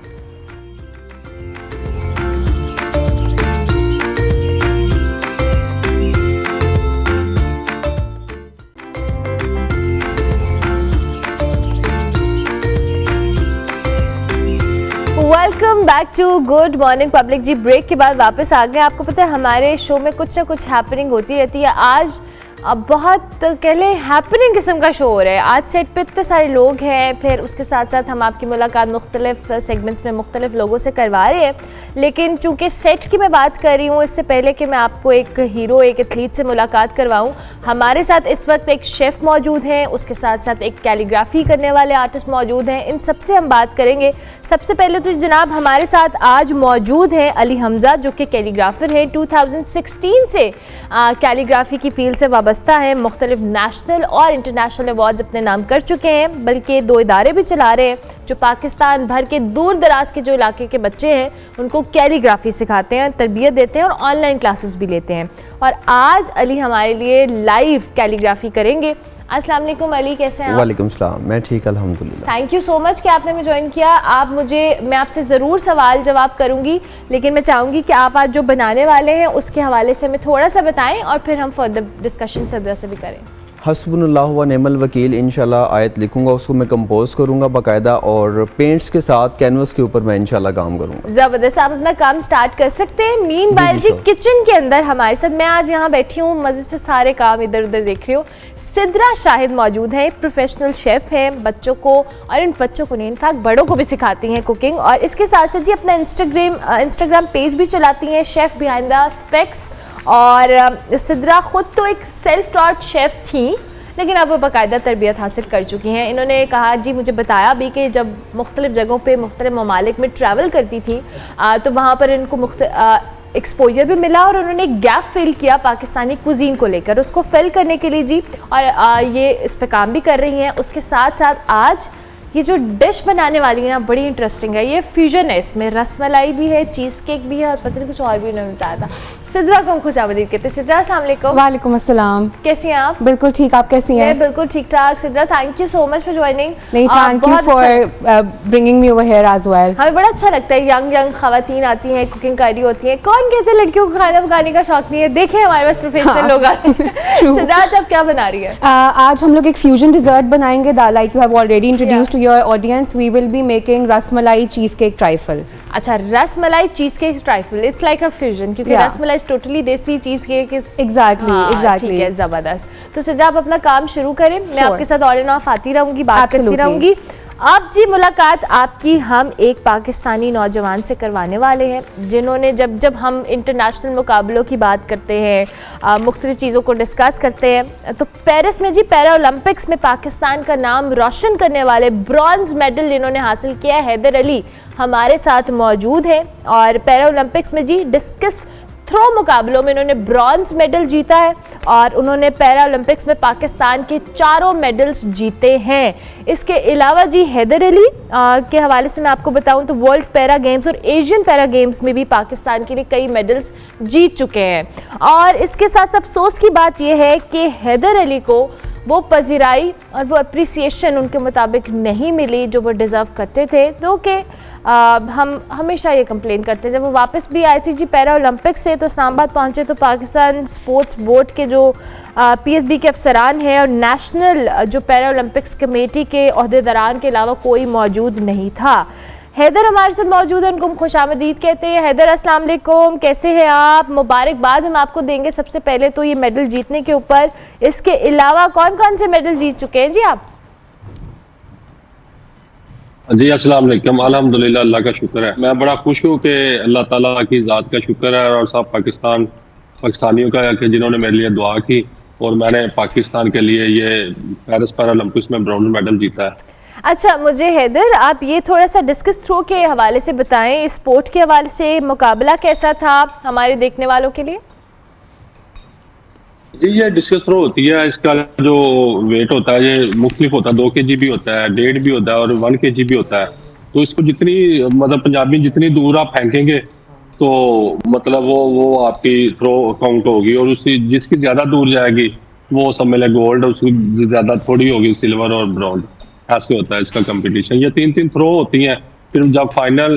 [SPEAKER 1] Welcome back to good morning public जी। ब्रेक के बाद वापस आ गए। आपको पता है हमारे शो में कुछ ना कुछ हैपनिंग होती रहती है। आज अब बहुत कह लें हैपनिंग किस्म का शो हो रहा है। आज सेट पे इतने सारे लोग हैं, फिर उसके साथ साथ हम आपकी मुलाकात मुख्तलिफ सेगमेंट्स में मुख्तलिफ लोगों से करवा रहे हैं। लेकिन चूँकि सेट की मैं बात कर रही हूँ, इससे पहले कि मैं आपको एक हीरो एक एथलीट से मुलाकात करवाऊँ, हमारे साथ इस वक्त एक शेफ़ मौजूद हैं, उसके साथ साथ एक कैलीग्राफी करने वाले आर्टिस्ट मौजूद हैं। इन सबसे हम बात करेंगे। सबसे पहले तो जनाब हमारे साथ आज मौजूद हैं अली हमज़ा, जो कि कैलीग्राफर हैं। 2016 से कैलीग्राफी की फील्ड से वाबस्ता है। मुख्तलिफ नेशनल और इंटरनेशनल अवार्ड्स अपने नाम कर चुके हैं, बल्कि 2 इदारे भी चला रहे हैं जो पाकिस्तान भर के दूर दराज के जो इलाके के बच्चे हैं उनको कैलीग्राफी सिखाते हैं, तरबियत देते हैं और ऑनलाइन क्लासेस भी लेते हैं। और आज अली हमारे लिए लाइव कैलीग्राफी करेंगे। अस्सलाम वालेकुम अली, कैसे हैं आप?
[SPEAKER 4] वालेकुम सलाम, मैं ठीक अल्हम्दुलिल्लाह।
[SPEAKER 1] थैंक यू सो मच कि आपने मुझे ज्वाइन किया। मैं आपसे ज़रूर सवाल जवाब करूंगी, लेकिन मैं चाहूँगी कि आप आज जो बनाने वाले हैं उसके हवाले से हमें थोड़ा सा बताएं और फिर हम फर्दर डिस्कशन सदर से भी करें।
[SPEAKER 4] हस्बुनल्लाहु व निअमल वकील इंशाल्लाह आयत लिखूंगा, उसको मैं कंपोज करूंगा बाकायदा और पेंट्स के साथ कैनवस के ऊपर मैं इंशाल्लाह काम करूंगा।
[SPEAKER 1] ज़बरदस्त, आप अपना काम स्टार्ट कर सकते हैं। मीन बायल जी किचन के अंदर हमारे साथ, मैं आज यहाँ बैठी हूँ, मज़े से सारे काम इधर उधर देख रही हूँ। सिद्रा शाहिद मौजूद है, प्रोफेशनल शेफ़ हैं, बच्चों को और इन बच्चों को नहीं इनफैक्ट बड़ों को भी सिखाती हैं कुकिंग। और इसके साथ साथ जी अपना इंस्टाग्राम पेज भी चलाती हैं, शेफ़ बिहाइंड द स्पेक्स। और सिद्रा ख़ुद तो एक सेल्फ टॉट शेफ़ थी, लेकिन अब वो बाकायदा तरबियत हासिल कर चुकी हैं। इन्होंने कहा जी, मुझे बताया भी कि जब मुख्तलिफ़ जगहों पे मुख्तलिफ़ ममालिक में ट्रैवल करती थी तो वहाँ पर इनको एक्सपोजर भी मिला और उन्होंने एक गैप फिल किया पाकिस्तानी कुजीन को लेकर। उसको फिल करने के लिए जी और ये इस पे काम भी कर रही हैं। उसके साथ साथ आज ये जो डिश बनाने वाली है ना, बड़ी इंटरेस्टिंग है। ये फ्यूजन है, इसमें रसमलाई भी है, चीज़ केक भी है और पता नहीं कुछ और भी उन्होंने बताया था। सिद्रा को हम खुशामदीद कहते हैं। सिद्रा अस्सलाम वालेकुम।
[SPEAKER 5] वालेकुम अस्सलाम।
[SPEAKER 1] कैसी हैं आप?
[SPEAKER 5] बिल्कुल ठीक, आप कैसी हैं?
[SPEAKER 1] मैं बिल्कुल ठीक ठाक। Sidra, thank you so much for joining.
[SPEAKER 5] नहीं, thank you for bringing me over here as well.
[SPEAKER 1] हमें बड़ा अच्छा लगता है यंग खवातीन आती हैं, कुकिंग कर रही होती हैं। कौन कहते हैं लड़कियों को खाना पकाने का शौक नहीं है? देखें हमारे पास प्रोफेशनल लोग आते हैं। सिद्रा, आज आप क्या बना रही है?
[SPEAKER 5] आज हम लोग एक फ्यूजन डिजर्ट बनाएंगे, like you have already introduced to your audience. We will be making rasmalai cheesecake trifle.
[SPEAKER 1] अच्छा, rasmalai cheesecake trifle, it's like a fusion, क्योंकि रसमलाई इज टोटली देसी, चीज केक इज
[SPEAKER 5] एग्जैक्टली
[SPEAKER 1] ठीक है, जबरदस्त। तो सिद्रा, आप अपना काम शुरू करें, मैं आपके साथ ऑन एंड ऑफ आती रहूंगी, बात करती रहूंगी। अब जी मुलाकात आपकी हम एक पाकिस्तानी नौजवान से करवाने वाले हैं, जिन्होंने जब हम इंटरनेशनल मुकाबलों की बात करते हैं, मुख्तलिफ चीज़ों को डिस्कस करते हैं, तो पेरिस में जी पैरा ओलंपिक्स में पाकिस्तान का नाम रोशन करने वाले ब्रॉन्ज मेडल जिन्होंने हासिल किया, हैदर अली हमारे साथ मौजूद है। और पैरा ओलंपिक्स में जी डिस्कस थ्रो मुकाबलों में इन्होंने ब्रॉन्ज मेडल जीता है और उन्होंने पैरा ओलंपिक्स में पाकिस्तान के 4 मेडल्स जीते हैं। इसके अलावा जी हैदर अली के हवाले से मैं आपको बताऊं तो वर्ल्ड पैरा गेम्स और एशियन पैरा गेम्स में भी पाकिस्तान के लिए कई मेडल्स जीत चुके हैं। और इसके साथ अफसोस की बात यह है कि हैदर अली को वो पजीराई और वो अप्रिसिएशन उनके मुताबिक नहीं मिली जो वो डिज़र्व करते थे। तो कि हम हमेशा ये कंप्लेन करते हैं। जब वो वापस भी आए थे जी पैरा ओलंपिक्स से, तो इस्लामाबाद पहुंचे तो पाकिस्तान स्पोर्ट्स बोर्ड के जो PSB के अफसरान हैं और नेशनल जो पैरा ओलंपिक्स कमेटी के अहदेदारान के अलावा कोई मौजूद नहीं था। हैदर हमारे साथ मौजूद है, उनको हम खुशामदीद कहते हैं। हैदर, अस्सलाम वालेकुम, कैसे हैं आप? मुबारकबाद हम आपको देंगे सबसे पहले तो ये मेडल जीतने के ऊपर। इसके अलावा कौन कौन से मेडल जीत चुके हैं जी आप?
[SPEAKER 6] जी अस्सलाम वालेकुम। अल्हम्दुलिल्लाह, अल्लाह का शुक्र है। मैं बड़ा खुश हूँ कि अल्लाह ताला की ज़ात का शुक्र है और सब पाकिस्तानियों का कि जिन्होंने मेरे लिए दुआ की और मैंने पाकिस्तान के लिए ये पेरिस पैरा ओलंपिक्स में ब्रॉन्ज मेडल जीता है।
[SPEAKER 1] अच्छा, मुझे हैदर आप ये थोड़ा सा डिस्कस थ्रो के हवाले से बताएं, इस स्पोर्ट के हवाले से मुकाबला कैसा था हमारे देखने वालों के लिए?
[SPEAKER 6] जी, ये डिस्कस थ्रो होती है, इसका जो वेट होता है ये मुख्तलिफ होता है, 2 kg भी होता है, 1.5 भी होता है और 1 kg भी होता है। तो इसको जितनी मतलब पंजाबी जितनी दूर आप फेंकेंगे तो मतलब वो आपकी थ्रो काउंट होगी और उसकी जिसकी ज़्यादा दूर जाएगी वो सब मिले गोल्ड, उसकी ज़्यादा थोड़ी होगी सिल्वर और ब्रॉन्ज। ऐसे होता है इसका कंपटीशन। ये 3 थ्रो होती हैं, फिर जब फाइनल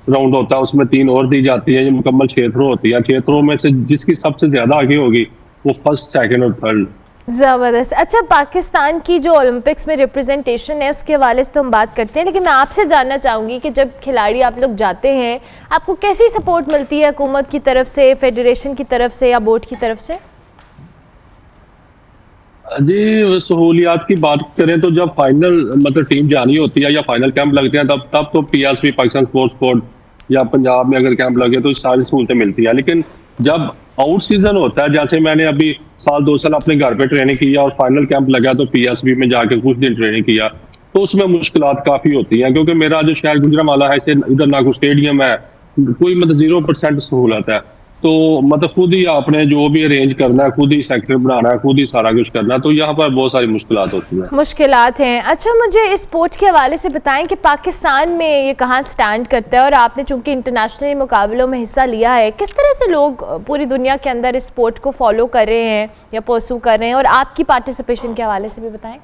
[SPEAKER 6] राउंड होता है उसमें 3 और दी जाती है। ये मुकम्मल 6 थ्रो होती है। 6 थ्रो में से जिसकी सबसे ज़्यादा आगे होगी वो फर्स्ट, सेकंड और थर्ड
[SPEAKER 1] ज़बरदस्त। अच्छा, पाकिस्तान की जो ओलंपिक्स में रिप्रेजेंटेशन है उसके हवाले से तो हम बात करते हैं, लेकिन मैं आपसे जानना चाहूँगी कि जब खिलाड़ी आप लोग जाते हैं आपको कैसी सपोर्ट मिलती है हुकूमत की तरफ से, फेडरेशन की तरफ से या बोर्ड की तरफ से?
[SPEAKER 6] जी, सहूलियात की बात करें तो जब फाइनल मतलब टीम जानी होती है या फाइनल कैंप लगते हैं तब तो पीएसवी पाकिस्तान स्पोर्ट्स बोर्ड या पंजाब में अगर कैंप लगे तो सारी सहूलतें मिलती हैं। लेकिन जब आउट सीजन होता है, जैसे मैंने अभी साल 2 साल अपने घर पे ट्रेनिंग किया और फाइनल कैंप लगा तो पीएसवी में जाके कुछ दिन ट्रेनिंग किया, तो उसमें मुश्किलात काफ़ी होती हैं क्योंकि मेरा जो शहर गुजरांवाला है इसे इधर ना कोई स्टेडियम है, कोई मतलब 0% सहूलत है। तो मतलब खुद ही आपने जो भी अरेंज करना है, खुद ही सेक्टर बनाना है, खुद ही सारा कुछ करना है, तो यहाँ पर बहुत सारी मुश्किलात होती हैं।
[SPEAKER 1] मुश्किलात हैं। अच्छा, मुझे इस स्पोर्ट के हवाले से बताएं कि पाकिस्तान में ये कहाँ स्टैंड करता है, और आपने चूंकि इंटरनेशनल मुकाबलों में हिस्सा लिया है, किस तरह से लोग पूरी दुनिया के अंदर इस स्पोर्ट को फॉलो कर रहे हैं या परसू कर रहे हैं, और आपकी पार्टिसिपेशन के हवाले से भी बताएं।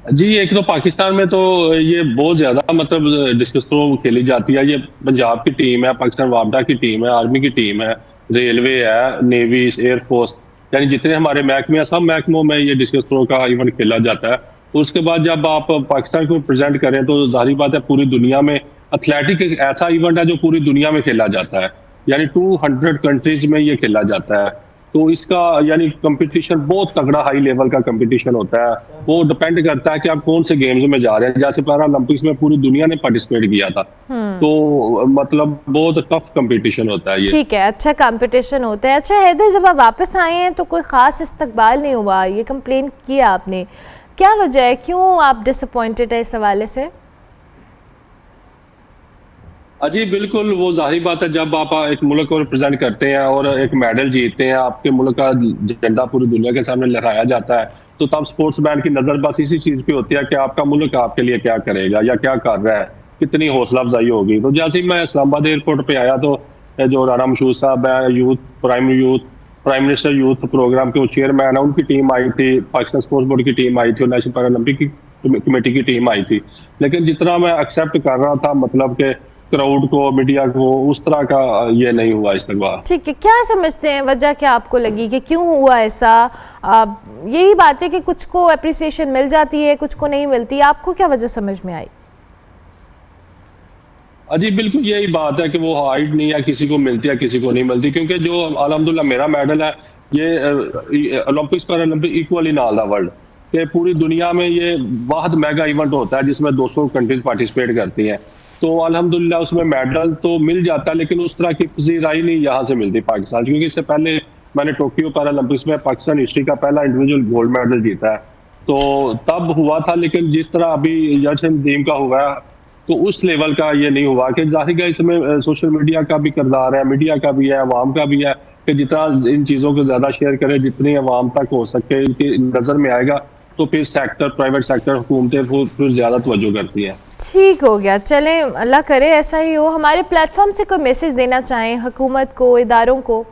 [SPEAKER 6] जी, एक तो पाकिस्तान में तो ये बहुत ज्यादा मतलब डिस्कस थ्रो खेली जाती है। ये पंजाब की टीम है, पाकिस्तान वापडा की टीम है, आर्मी की टीम है, रेलवे है, नेवी, एयरफोर्स, यानी जितने हमारे महकमे हैं सब महकमों में ये डिस्कस थ्रो का इवेंट खेला जाता है। उसके बाद जब आप पाकिस्तान को प्रेजेंट करें तो जाहिर बात है पूरी दुनिया में एथलेटिक एक ऐसा इवेंट है जो पूरी दुनिया में खेला जाता है, यानी 200 कंट्रीज में ये खेला जाता है। तो इसका यानी कंपटीशन बहुत तगड़ा हाई लेवल का कंपटीशन होता है। वो डिपेंड करता है कि आप कौन से गेम्स में जा रहे हैं। जैसे पैरा ओलंपिक्स में पूरी दुनिया ने पार्टिसिपेट किया था, तो मतलब बहुत टफ कंपटीशन होता है ये।
[SPEAKER 1] ठीक है, अच्छा कंपटीशन होता है। अच्छा हैदर, जब आप वापस आए हैं तो कोई ख़ास इस्तकबाल नहीं हुआ, ये कंप्लेन किया आपने, क्या वजह है, क्यों आप डिसअपॉइंटेड है इस हवाले से?
[SPEAKER 6] जी बिल्कुल, वो जाहिर बात है जब आप एक मुल्क को रिप्रेजेंट करते हैं और एक मेडल जीतते हैं, आपके मुल्क का झंडा पूरी दुनिया के सामने लहराया जाता है, तो तब स्पोर्ट्समैन की नज़र बस इसी चीज़ पे होती है कि आपका मुल्क आपके लिए क्या करेगा या क्या कर रहा है, कितनी हौसला अफजाई होगी। तो जैसे ही मैं इस्लामाबाद एयरपोर्ट पे आया तो जो राना मशहूद साहब है, प्राइम मिनिस्टर यूथ प्रोग्राम के वो चेयरमैन है, उनकी टीम आई थी, पाकिस्तान स्पोर्ट्स बोर्ड की टीम आई थी और नेशनल पैरा ओलंपिक कमेटी की टीम आई थी। लेकिन जितना मैं एक्सेप्ट कर रहा था मतलब के क्राउड को, मीडिया को, उस तरह का ये नहीं हुआ इस्तेमाल।
[SPEAKER 1] ठीक है, क्या समझते हैं वजह क्या आपको लगी कि क्यों हुआ ऐसा? यही बात है कि कुछ को अप्रिसिएशन मिल जाती है, कुछ को नहीं मिलती, आपको क्या वजह समझ में आई?
[SPEAKER 6] जी बिल्कुल यही बात है कि वो हाइट नहीं है, किसी को मिलती है किसी को नहीं मिलती, क्योंकि जो अल्हम्दुलिल्लाह मेरा मेडल है ये Olympics para Olympic equal in all the world के पूरी दुनिया में ये वाहद मेगा इवेंट होता है जिसमें 200 कंट्रीज पार्टिसिपेट करती हैं। तो अल्हम्दुलिल्लाह उसमें मेडल तो मिल जाता है, लेकिन उस तरह की पजीराई नहीं यहाँ से मिलती पाकिस्तान, क्योंकि इससे पहले मैंने टोक्यो पैरा ओलंपिक्स में पाकिस्तान हिस्ट्री का पहला इंडिविजुअल गोल्ड मेडल जीता है, तो तब हुआ था। लेकिन जिस तरह अभी यशवंत दीम का हुआ है तो उस लेवल का ये नहीं हुआ। कि जाहिर है इसमें सोशल मीडिया का भी किरदार है, मीडिया का भी है, अवाम का भी है, कि जितना इन चीज़ों को ज़्यादा शेयर करें, जितनी अवाम तक हो सके इनकी नज़र में आएगा, तो फिर सेक्टर, प्राइवेट सेक्टर, हुकूमतें फिर ज़्यादा तवज्जो करती हैं।
[SPEAKER 1] ठीक हो गया, चलें अल्लाह करे ऐसा ही हो। हमारे प्लेटफॉर्म से कोई मैसेज देना चाहें हुकूमत को, इदारों को?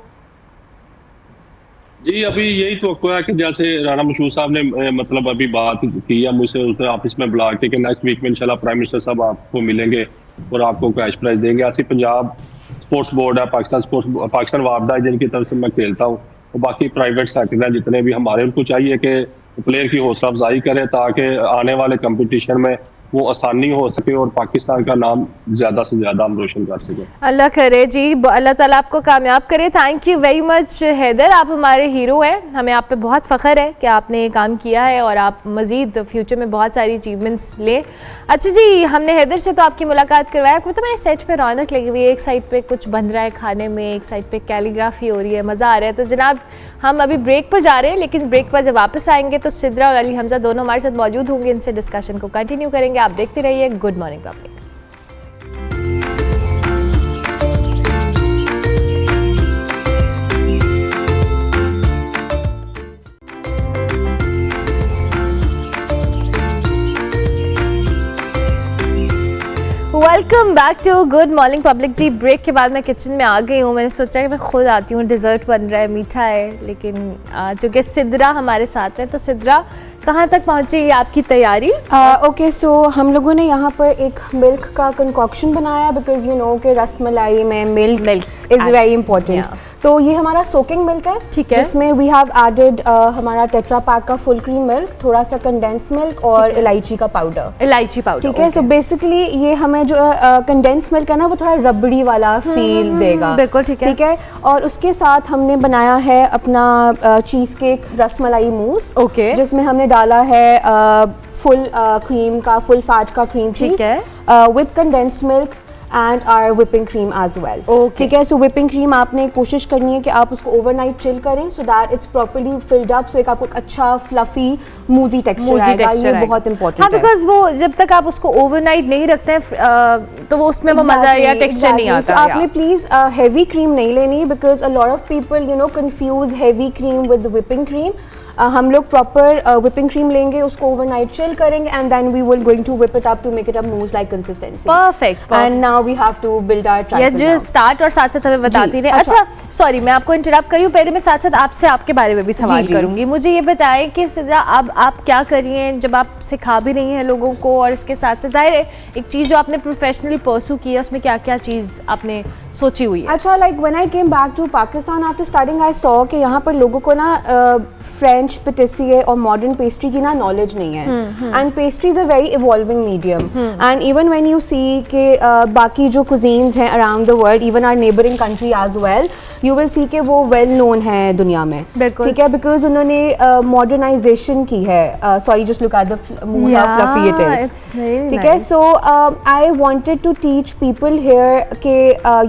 [SPEAKER 6] जी अभी यही तो है कि जैसे राना मशहूद साहब ने मतलब अभी बात की है मुझसे, उसने ऑफिस में बुला के कि नेक्स्ट वीक में इंशाल्लाह प्राइम मिनिस्टर साहब आपको मिलेंगे और आपको कैश प्राइज देंगे। ऐसे पंजाब स्पोर्ट्स बोर्ड है, पाकिस्तान वापडा है जिनकी तरफ से मैं खेलता हूँ, और बाकी प्राइवेट सेक्टर हैं जितने भी हमारे, उनको चाहिए कि प्लेयर की हौसला अफजाई करें ताकि आने वाले कंपटीशन में वो आसानी हो सके और पाकिस्तान का नाम ज़्यादा से ज़्यादा हम रोशन कर सकें।
[SPEAKER 1] अल्लाह करे जी, अल्लाह ताला आपको कामयाब करे। Thank you very much Haider, आप हमारे हीरो हैं, हमें आप पे बहुत फ़ख्र है कि आपने ये काम किया है और आप मज़ीद फ्यूचर में बहुत सारी अचीवमेंट्स लें। अच्छा जी, हमने हैदर से तो आपकी मुलाकात करवाया, तो मेरे सेट पे रौनक लगी हुई है, एक साइड पे कुछ बन रहा है खाने में, एक साइड पे कैलीग्राफी हो रही है, मज़ा आ रहा है। तो जनाब हम अभी ब्रेक पर जा रहे हैं, लेकिन ब्रेक पर जब वापस आएंगे तो सिद्रा और अली हमजा दोनों हमारे साथ मौजूद होंगे, इनसे डिस्कशन को कंटिन्यू करेंगे। आप देखते रहिए good morning public. Welcome back to good morning public. जी ब्रेक के बाद मैं किचन में आ गई हूँ, मैंने सोचा कि मैं खुद आती हूँ, डिज़र्ट बन रहा है, मीठा है, लेकिन चूँकि सिद्रा हमारे साथ है, तो सिद्रा कहाँ तक पहुँची है आपकी तैयारी?
[SPEAKER 5] ओके, सो हम लोगों ने यहाँ पर एक मिल्क का कंकॉक्शन बनाया, बिकॉज यू नो कि रसमलाई में milk is very important.
[SPEAKER 1] Yeah.
[SPEAKER 5] तो ये हमारा सोकिंग मिल्क है,
[SPEAKER 1] ठीक है।
[SPEAKER 5] जिसमें वी हैव एडेड हमारा टेट्रा पैक का फुल क्रीम मिल्क, थोड़ा सा कंडेंस मिल्क और इलायची का पाउडर।
[SPEAKER 1] इलायची पाउडर,
[SPEAKER 5] ठीक है। सो बेसिकली ये हमें जो कंडेंस मिल्क है ना, वो थोड़ा रबड़ी वाला फील देगा।
[SPEAKER 1] बिल्कुल ठीक है।
[SPEAKER 5] ठीक है। और उसके साथ हमने बनाया है अपना cheese cake rasmalai mousse,
[SPEAKER 1] okay.
[SPEAKER 5] जिसमें हमने डाला है फुल क्रीम का, फुल फैट का क्रीम चीज,
[SPEAKER 1] ठीक है।
[SPEAKER 5] With condensed milk and our whipping cream as well.
[SPEAKER 1] Okay.
[SPEAKER 5] ठीक है। सो whipping cream आपने कोशिश करनी है कि आप उसको ओवरनाइट चिल करें, so that it's properly filled up, so एक आपको एक अच्छा फ्लफी मूजी टेक्सचर आएगा। ये बहुत इंपॉर्टेंट
[SPEAKER 1] हाँ,
[SPEAKER 5] है।
[SPEAKER 1] बिकॉज वो जब तक आप उसको ओवरनाइट नहीं रखते हैं तो वो उसमें वो मजा या टेक्सचर नहीं आता।
[SPEAKER 5] So आपने प्लीज हैवी क्रीम नहीं लेनी, because a lot of people you know confuse heavy cream with whipping cream. हम लोग प्रॉपर whipping cream लेंगे, उसको ओवरनाइट चिल करेंगे and then we will going to whip it up to make it a mousse like consistency.
[SPEAKER 1] Perfect.
[SPEAKER 5] And now we have to build our
[SPEAKER 1] ये
[SPEAKER 5] trifle
[SPEAKER 1] जो
[SPEAKER 5] now.
[SPEAKER 1] स्टार्ट और साथ साथ हमें बताती रहे।
[SPEAKER 5] अच्छा।
[SPEAKER 1] अच्छा सॉरी, मैं आपको इंटरप्ट करी हूँ, पहले मैं साथ साथ आपसे आपके बारे में भी सवाल
[SPEAKER 5] जी।
[SPEAKER 1] करूंगी। मुझे ये बताएं कि सजा अब आप क्या कर रही हैं, जब आप सिखा भी रही हैं लोगों को, और इसके साथ साथ जाहिर है एक चीज़ जो आपने प्रोफेशनली परसू की है, उसमें क्या क्या चीज़ आपने सोची हुई है?
[SPEAKER 5] अच्छा, like when I came back to Pakistan after starting, I saw कि यहाँ पर लोगों को ना फ्रेंच पेटिसिए और मॉडर्न पेस्ट्री की ना नॉलेज नहीं है, and pastry is a very evolving medium, and even when you see के बाकी जो कुजीन्स हैं around the world, even our neighbouring country as well, you will see के वो वेल नोन है दुनिया में।
[SPEAKER 1] बिल्कुल।
[SPEAKER 5] ठीक है, बिकॉज उन्होंने मॉडर्नाइजेशन की है। Sorry, just look at the fluffy it is. ठीक है। So I wanted to teach people here के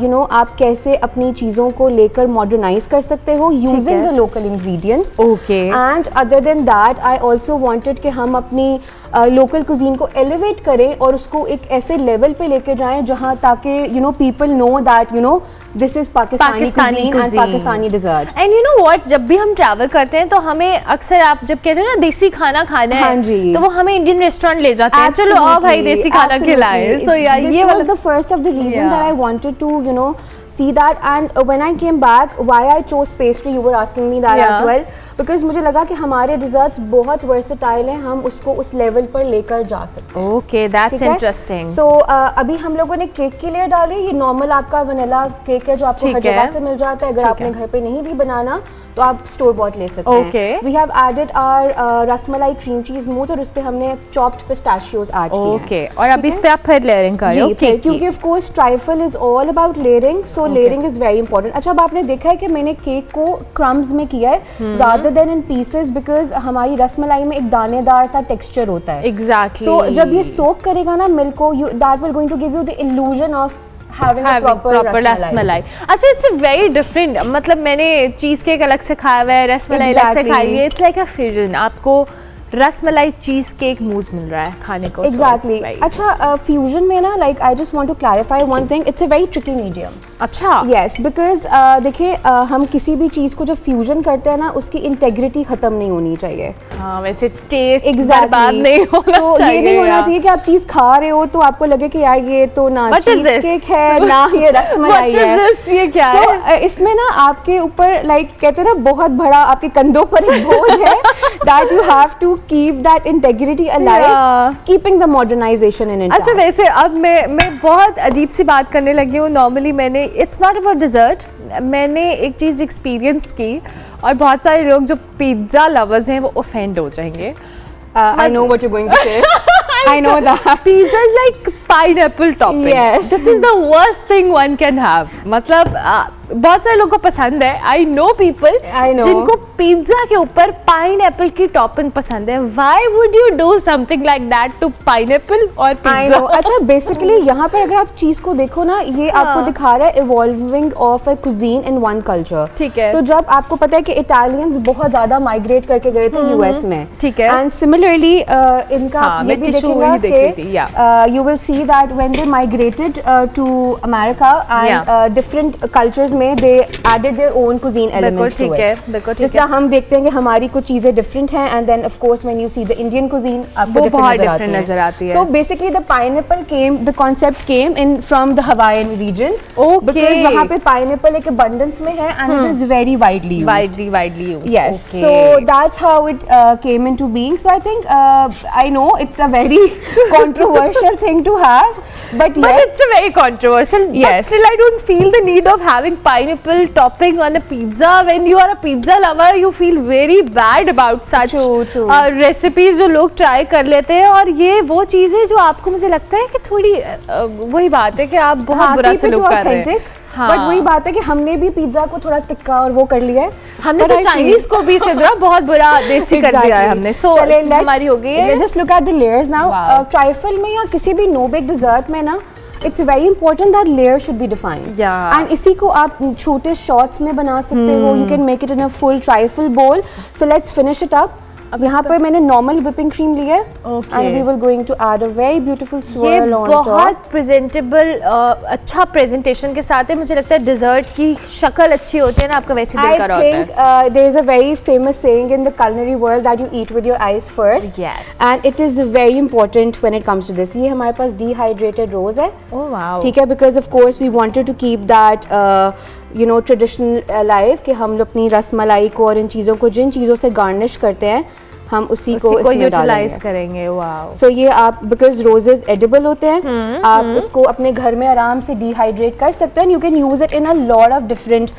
[SPEAKER 5] यू नो आप कैसे अपनी चीज़ों को लेकर मॉडर्नाइज कर सकते हो using the local ingredients.
[SPEAKER 1] Okay.
[SPEAKER 5] And other than that I also wanted कि हम अपनी लोकल कुजीन को एलिवेट करें और उसको एक ऐसे लेवल पे लेके जाएं जहां ताकि you know people know that you know this is Pakistani cuisine and Pakistani dessert.
[SPEAKER 1] And you know what, जब भी हम ट्रैवल करते हैं तो हमें अक्सर आप जब कहते हैं ना देसी खाना खाना है,
[SPEAKER 5] हाँ जी।
[SPEAKER 1] तो वो हमें इंडियन रेस्टोरेंट ले जाते हैं, चलो आओ भाई देसी खाना खिलाएं। सो या ये
[SPEAKER 5] was
[SPEAKER 1] वाला
[SPEAKER 5] the first of the reason
[SPEAKER 1] Yeah.
[SPEAKER 5] that I wanted to you know see that, and when I came back, why I chose pastry, you were asking me that
[SPEAKER 1] Yeah.
[SPEAKER 5] as well, because मुझे लगा कि हमारे desserts बहुत versatile हैं, हम उसको उस लेवल पर लेकर जा सकते हैं।
[SPEAKER 1] Okay, that's interesting.
[SPEAKER 5] सो अभी हम लोगों ने केक की लेयर डाली, ये नॉर्मल आपका वनीला केक है जो आपको हर
[SPEAKER 1] ठीक है।
[SPEAKER 5] जगह से मिल जाता है। अगर
[SPEAKER 1] ठीक
[SPEAKER 5] आपने
[SPEAKER 1] है।
[SPEAKER 5] घर पे नहीं भी बनाना तो आप स्टोर बॉट ले सकते
[SPEAKER 1] Okay.
[SPEAKER 5] हैं। We have added our rasmalai cream cheese smooth, और उस पे हमने चॉप्ड पिस्ताशियोज ऐड किए हैं।
[SPEAKER 1] ओके, और अब इस पे आप फिर लेयरिंग कर रहे हो
[SPEAKER 5] जी,
[SPEAKER 1] केक की।
[SPEAKER 5] क्योंकि of course trifle is all about layering, so layering is very important. अच्छा, अब आपने देखा है कि मैंने केक को क्रम्स में किया है rather then in pieces, because हमारी रसमलाई में एक दानेदार सा टेक्सचर होता है।
[SPEAKER 1] एग्जैक्टली।
[SPEAKER 5] सो जब ये सोक करेगा ना मिल्क को, that will going to give you the illusion of having a proper
[SPEAKER 1] rasmalai. अच्छा, इट्स वेरी डिफरेंट, मतलब मैंने चीज केक अलग से खाया हुआ है, रसमलाई अलग से
[SPEAKER 5] Exactly.
[SPEAKER 1] खाई है। इट्स लाइक अ फ्यूजन, आपको रसमलाई चीज केक मूस मिल रहा है खाने को।
[SPEAKER 5] Exactly. अच्छा, फ्यूजन में ना, like I just want to clarify one thing, it's a very tricky medium.
[SPEAKER 1] अच्छा।
[SPEAKER 5] यस, बिकॉज देखिए हम किसी भी चीज़ को जब फ्यूजन करते हैं ना, उसकी इंटेग्रिटी खत्म नहीं होनी चाहिए।
[SPEAKER 1] हाँ, वैसे टेस्ट
[SPEAKER 5] Exactly.
[SPEAKER 1] बर्बाद नहीं होना
[SPEAKER 5] तो
[SPEAKER 1] चाहिए।
[SPEAKER 5] ये नहीं होना
[SPEAKER 1] यार।
[SPEAKER 5] चाहिए कि आप चीज़ खा रहे हो तो आपको लगे कि यार ये तो ना
[SPEAKER 1] What is
[SPEAKER 5] cheese
[SPEAKER 1] this?
[SPEAKER 5] Cake है ना ये रसमलाई
[SPEAKER 1] What is
[SPEAKER 5] है।
[SPEAKER 1] this? ये क्या
[SPEAKER 5] तो
[SPEAKER 1] है?
[SPEAKER 5] इसमें ना आपके ऊपर लाइक कहते हैं ना बहुत बड़ा आपके कंधों पर एक बोझ है, that you have to keep that integrity alive,
[SPEAKER 1] Yeah.
[SPEAKER 5] Keeping the modernization in it.
[SPEAKER 1] अच्छा, वैसे अब मैं बहुत अजीब सी बात करने लगी हूँ। नॉर्मली मैंने, इट्स नॉट अबाउट डिज़र्ट, मैंने एक चीज़ एक्सपीरियंस की, और बहुत सारे लोग जो पिज़्ज़ा लवर्स हैं वो ऑफेंड हो जाएंगे।
[SPEAKER 5] I know what you're going to say. I know that.
[SPEAKER 1] Pizza is like pineapple topping.
[SPEAKER 5] Yes.
[SPEAKER 1] This is the worst thing one can have. मतलब बहुत सारे लोगों को पसंद है। I know people
[SPEAKER 5] I know.
[SPEAKER 1] जिनको पिज्जा के ऊपर पाइनएप्पल की टॉपिंग पसंद है। Why would you do something like that to pineapple और
[SPEAKER 5] I
[SPEAKER 1] पिज्जा?
[SPEAKER 5] know. अच्छा, बेसिकली यहाँ पर अगर आप चीज को देखो ना, ये आपको दिखा रहा है evolving of a cuisine in one culture.
[SPEAKER 1] ठीक है।
[SPEAKER 5] तो जब आपको पता है कि इटालियंस बहुत ज्यादा माइग्रेट करके गए थे यूएस में,
[SPEAKER 1] ठीक है।
[SPEAKER 5] एंड सिमिलरली इनका
[SPEAKER 1] हाँ,
[SPEAKER 5] ये
[SPEAKER 1] मैं
[SPEAKER 5] भी
[SPEAKER 1] tissue
[SPEAKER 5] देखेगा
[SPEAKER 1] ही देख रही थी,
[SPEAKER 5] कि you will see that when they migrated to America and different cultures में they added their own cuisine elements to
[SPEAKER 1] ठीक
[SPEAKER 5] इट।
[SPEAKER 1] है, बिल्कुल ठीक
[SPEAKER 5] जिस तरह हम देखते हैं कि हमारी कुछ चीजें डिफरेंट हैं, and then of course when you see the Indian cuisine आपको
[SPEAKER 1] वो बहुत
[SPEAKER 5] डिफरेंट
[SPEAKER 1] different नजर आती है।
[SPEAKER 5] सो basically the pineapple came, the concept came in from the Hawaiian region.
[SPEAKER 1] Okay.
[SPEAKER 5] Because वहाँ पे pineapple एक abundance में है and it is very widely used.
[SPEAKER 1] Widely used.
[SPEAKER 5] Yes.
[SPEAKER 1] Okay.
[SPEAKER 5] So that's how it came into being. So I think I know it's a very controversial thing to have, but
[SPEAKER 1] But
[SPEAKER 5] yes.
[SPEAKER 1] it's a very controversial.
[SPEAKER 5] Yes.
[SPEAKER 1] But still, I don't feel the need of having pineapple topping on a pizza. When you are a pizza lover, you feel very bad about such
[SPEAKER 5] True.
[SPEAKER 1] recipes जो लोग try कर लेते हैं, और ये वो चीज़ है जो आपको, मुझे लगता है कि थोड़ी वही बात है कि आप बहुत बुरा सलूक कर रहे हैं।
[SPEAKER 5] बट वही बात है कि हमने भी पिज्जा को थोड़ा तिक्का और वो कर लिया है,
[SPEAKER 1] हमने तो चाइनीज को भी सिद्रा बहुत बुरा देसी कर दिया है हमने। सो हमारी हो गई है।
[SPEAKER 5] Just look at the layers now. Trifle में या किसी भी नो बेक डिजर्ट में ना, it's very important that layer should be defined, and इसी को आप छोटे शॉट्स में बना सकते हो। You can make it in a full trifle bowl. So let's finish it up. अब यहाँ पर मैंने नॉर्मल व्हिपिंग क्रीम ली है, and we will going to add a very beautiful swirl on top।
[SPEAKER 1] बहुत प्रेजेंटेबल, अच्छा प्रेजेंटेशन के साथ है। मुझे लगता है डिजर्ट की शक्ल अच्छी होती है ना, आपका वैसे दिल कर रहा होता है।
[SPEAKER 5] I think there is a very famous saying in the culinary world that you eat with your eyes first.
[SPEAKER 1] Yes.
[SPEAKER 5] And it is very important when it comes to this. ये हमारे पास dehydrated rose है।
[SPEAKER 1] Oh wow.
[SPEAKER 5] ठीक है, because of course we wanted to keep that you know tradition alive, कि हम लोग अपनी रसमलाई को और इन चीज़ों को, जिन चीज़ों से गार्निश करते हैं, हम उसी को इसमें
[SPEAKER 1] यूटिलाइज करेंगे। वाओ।
[SPEAKER 5] सो ये आप, बिकॉज रोजेज एडिबल होते हैं, आप उसको अपने घर में आराम से डिहाइड्रेट कर सकते हैं। You can use it in a lot of different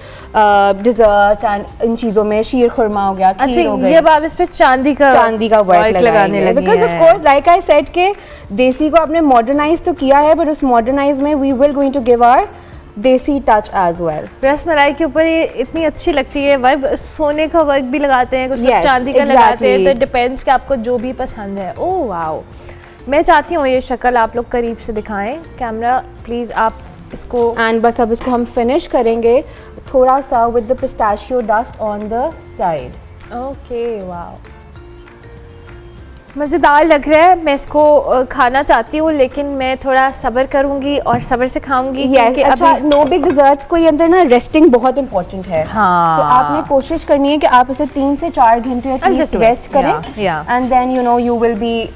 [SPEAKER 5] desserts and इन चीज़ों में शीर खुरमा हो गया, खीर हो गई।
[SPEAKER 1] ये आप इस पे चांदी का वर्क लगाने लगे।
[SPEAKER 5] Because of course like I said के देसी को आपने मॉडर्नाइज तो किया है, बट उस मॉडर्नाइज में we will going to give our desi touch as well.
[SPEAKER 1] Rasmalai के ऊपर ये इतनी अच्छी लगती है वर्क, सोने का वर्क भी लगाते हैं, कुछ
[SPEAKER 5] Yes,
[SPEAKER 1] चांदी का
[SPEAKER 5] exactly.
[SPEAKER 1] लगाते हैं, तो डिपेंड्स कि आपको जो भी पसंद है। Oh wow. मैं चाहती हूँ ये शक्ल आप लोग करीब से दिखाएं, कैमरा प्लीज आप इसको।
[SPEAKER 5] एंड बस अब इसको हम फिनिश करेंगे थोड़ा सा with the pistachio dust on the side.
[SPEAKER 1] Okay wow, मज़ेदार लग रहा है। मैं इसको खाना चाहती हूँ, लेकिन मैं थोड़ा सब्र करूँगी और सब्र से खाऊंगी।
[SPEAKER 5] Yes, अच्छा, नो बिग डिजर्ट्स को ये अंदर ना रेस्टिंग बहुत इंपॉर्टेंट है।
[SPEAKER 1] हाँ।
[SPEAKER 5] तो आपने कोशिश करनी है कि आप इसे 3 से 4 घंटे एटलीस्ट रेस्ट करें, and then you know you will be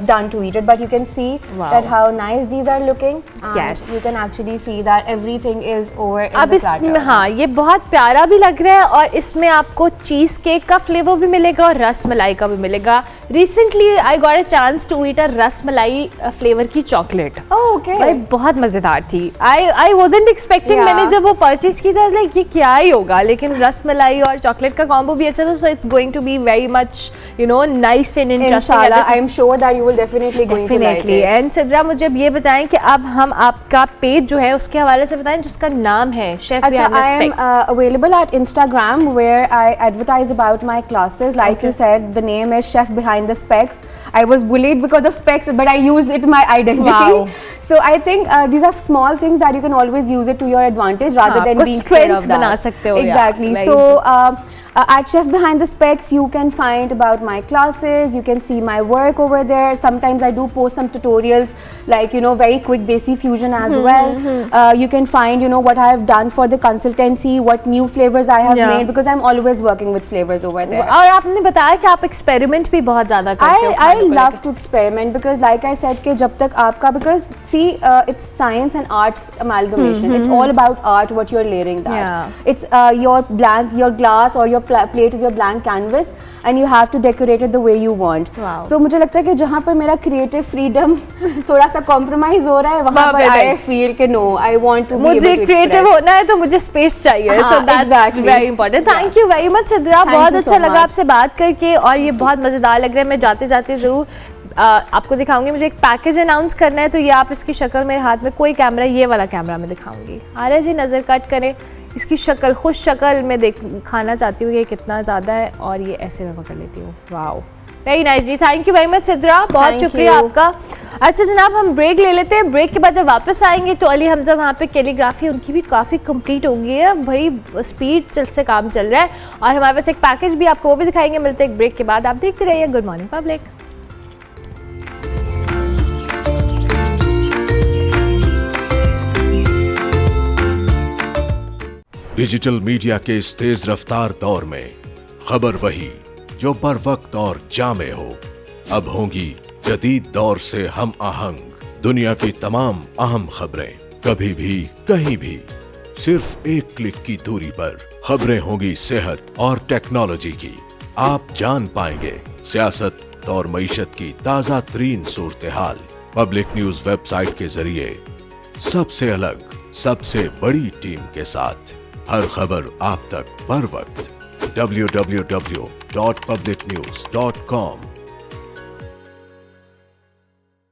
[SPEAKER 5] done to eat it. But you can see that how nice these are looking.
[SPEAKER 1] Yes.
[SPEAKER 5] You can actually see that everything is over in
[SPEAKER 1] अब
[SPEAKER 5] the
[SPEAKER 1] इस
[SPEAKER 5] platter.
[SPEAKER 1] हाँ, ये बहुत प्यारा भी लग रहा है, और इसमें आपको चीज़ केक का फ्लेवर भी मिलेगा और रस मलाई का भी मिलेगा। Recently I got a chance to eat a rasmalai flavour की चॉकलेट।
[SPEAKER 5] Oh, okay.
[SPEAKER 1] भाई बहुत मज़ेदार थी। I wasn't expecting.
[SPEAKER 5] Yeah.
[SPEAKER 1] मैंने जब वो परचेज की था लाइक ये क्या ही होगा, लेकिन रस मलाई और चॉकलेट का कॉम्बो भी अच्छा था। So it's going to be very much you know nice and interesting.
[SPEAKER 5] Inshallah, I'm sure that you will definitely going to like it.
[SPEAKER 1] And Sidra मुझे अब ये बताएं कि अब हम आपका पेज जो है उसके हवाले से बताएं, जिसका नाम है chef
[SPEAKER 5] Achha, I am available at Instagram where I advertise about my classes. Like you said, the name is Chef Behind the Specs. I was bullied because of specs, but I used it my identity.
[SPEAKER 1] Wow.
[SPEAKER 5] So I think these are small things that you can always use it to your advantage rather than being scared of that.
[SPEAKER 1] बना सकते हो।
[SPEAKER 5] Exactly.
[SPEAKER 1] Yeah,
[SPEAKER 5] So at Chef Behind the Specs, you can find about my classes. You can see my work over there. Sometimes I do post some tutorials, like you know, very quick desi fusion as well. You can find you know what I have done for the consultancy, what new flavors I have made, because I'm always working with flavors over there.
[SPEAKER 1] और आपने बताया कि आप एक्सपेरिमेंट भी बहुत ज़्यादा करते हो।
[SPEAKER 5] I love to experiment because like I said कि जब तक आपका, because see it's science and art amalgamation. It's all about art, what you're layering that.
[SPEAKER 1] Yeah.
[SPEAKER 5] It's your glass or your plate is your blank canvas and you have to decorate it the way you want.
[SPEAKER 1] Wow.
[SPEAKER 5] So मुझे लगता है कि जहाँ पर मेरा creative freedom थोड़ा सा compromise हो रहा है, वहाँ पर I feel कि no, I want to be
[SPEAKER 1] मुझे
[SPEAKER 5] able to
[SPEAKER 1] क्रिएटिव
[SPEAKER 5] express.
[SPEAKER 1] होना है तो मुझे स्पेस चाहिए।
[SPEAKER 5] हाँ,
[SPEAKER 1] so that's
[SPEAKER 5] exactly.
[SPEAKER 1] Very important. Thank you very much Sidra,
[SPEAKER 5] Thank
[SPEAKER 1] बहुत
[SPEAKER 5] you
[SPEAKER 1] अच्छा
[SPEAKER 5] so
[SPEAKER 1] लगा
[SPEAKER 5] much.
[SPEAKER 1] आपसे बात करके, और ये बहुत मज़ेदार लग रहा है। मैं जाते जाते ज़रूर आपको दिखाऊंगी। मुझे एक पैकेज अनाउंस करना है, तो ये आप इसकी शक्ल मेरे हाथ में, कोई कैमरा, ये वाला कैमरा में दिखाऊंगी। आर्या जी नज़र कट करें, इसकी शक्ल, खुश शक्ल में देख खाना चाहती हूँ ये कितना ज़्यादा है, और ये ऐसे मैं पकड़ लेती हूँ। वाओ, वेरी नाइस जी, thank you very much Sidra, बहुत
[SPEAKER 5] Thank
[SPEAKER 1] शुक्रिया
[SPEAKER 5] you.
[SPEAKER 1] आपका। अच्छा जनाब, हम ब्रेक ले लेते हैं। ब्रेक के बाद जब वापस आएंगे तो अली हमजा वहाँ पे कैलीग्राफी उनकी भी काफ़ी कंप्लीट हो गई है भाई, स्पीड से काम चल रहा है, और हमारे पास एक पैकेज भी आपको वो भी दिखाएंगे। मिलते हैं एक ब्रेक के बाद, आप देखते रहिए good morning public.
[SPEAKER 7] Digital media के इस तेज रफ्तार दौर में खबर वही जो बर वक्त और जामे हो, अब होंगी जदीद दौर से हम आहंग। दुनिया की तमाम अहम खबरें कभी भी कहीं भी सिर्फ एक क्लिक की दूरी पर। खबरें होंगी सेहत और टेक्नोलॉजी की। आप जान पाएंगे सियासत और मईशत की ताजा तरीन सूरत हाल। पब्लिक न्यूज वेबसाइट के जरिए सबसे अलग, सबसे बड़ी टीम के साथ। हर खबर आप तक बर वक्त www.publicnews.com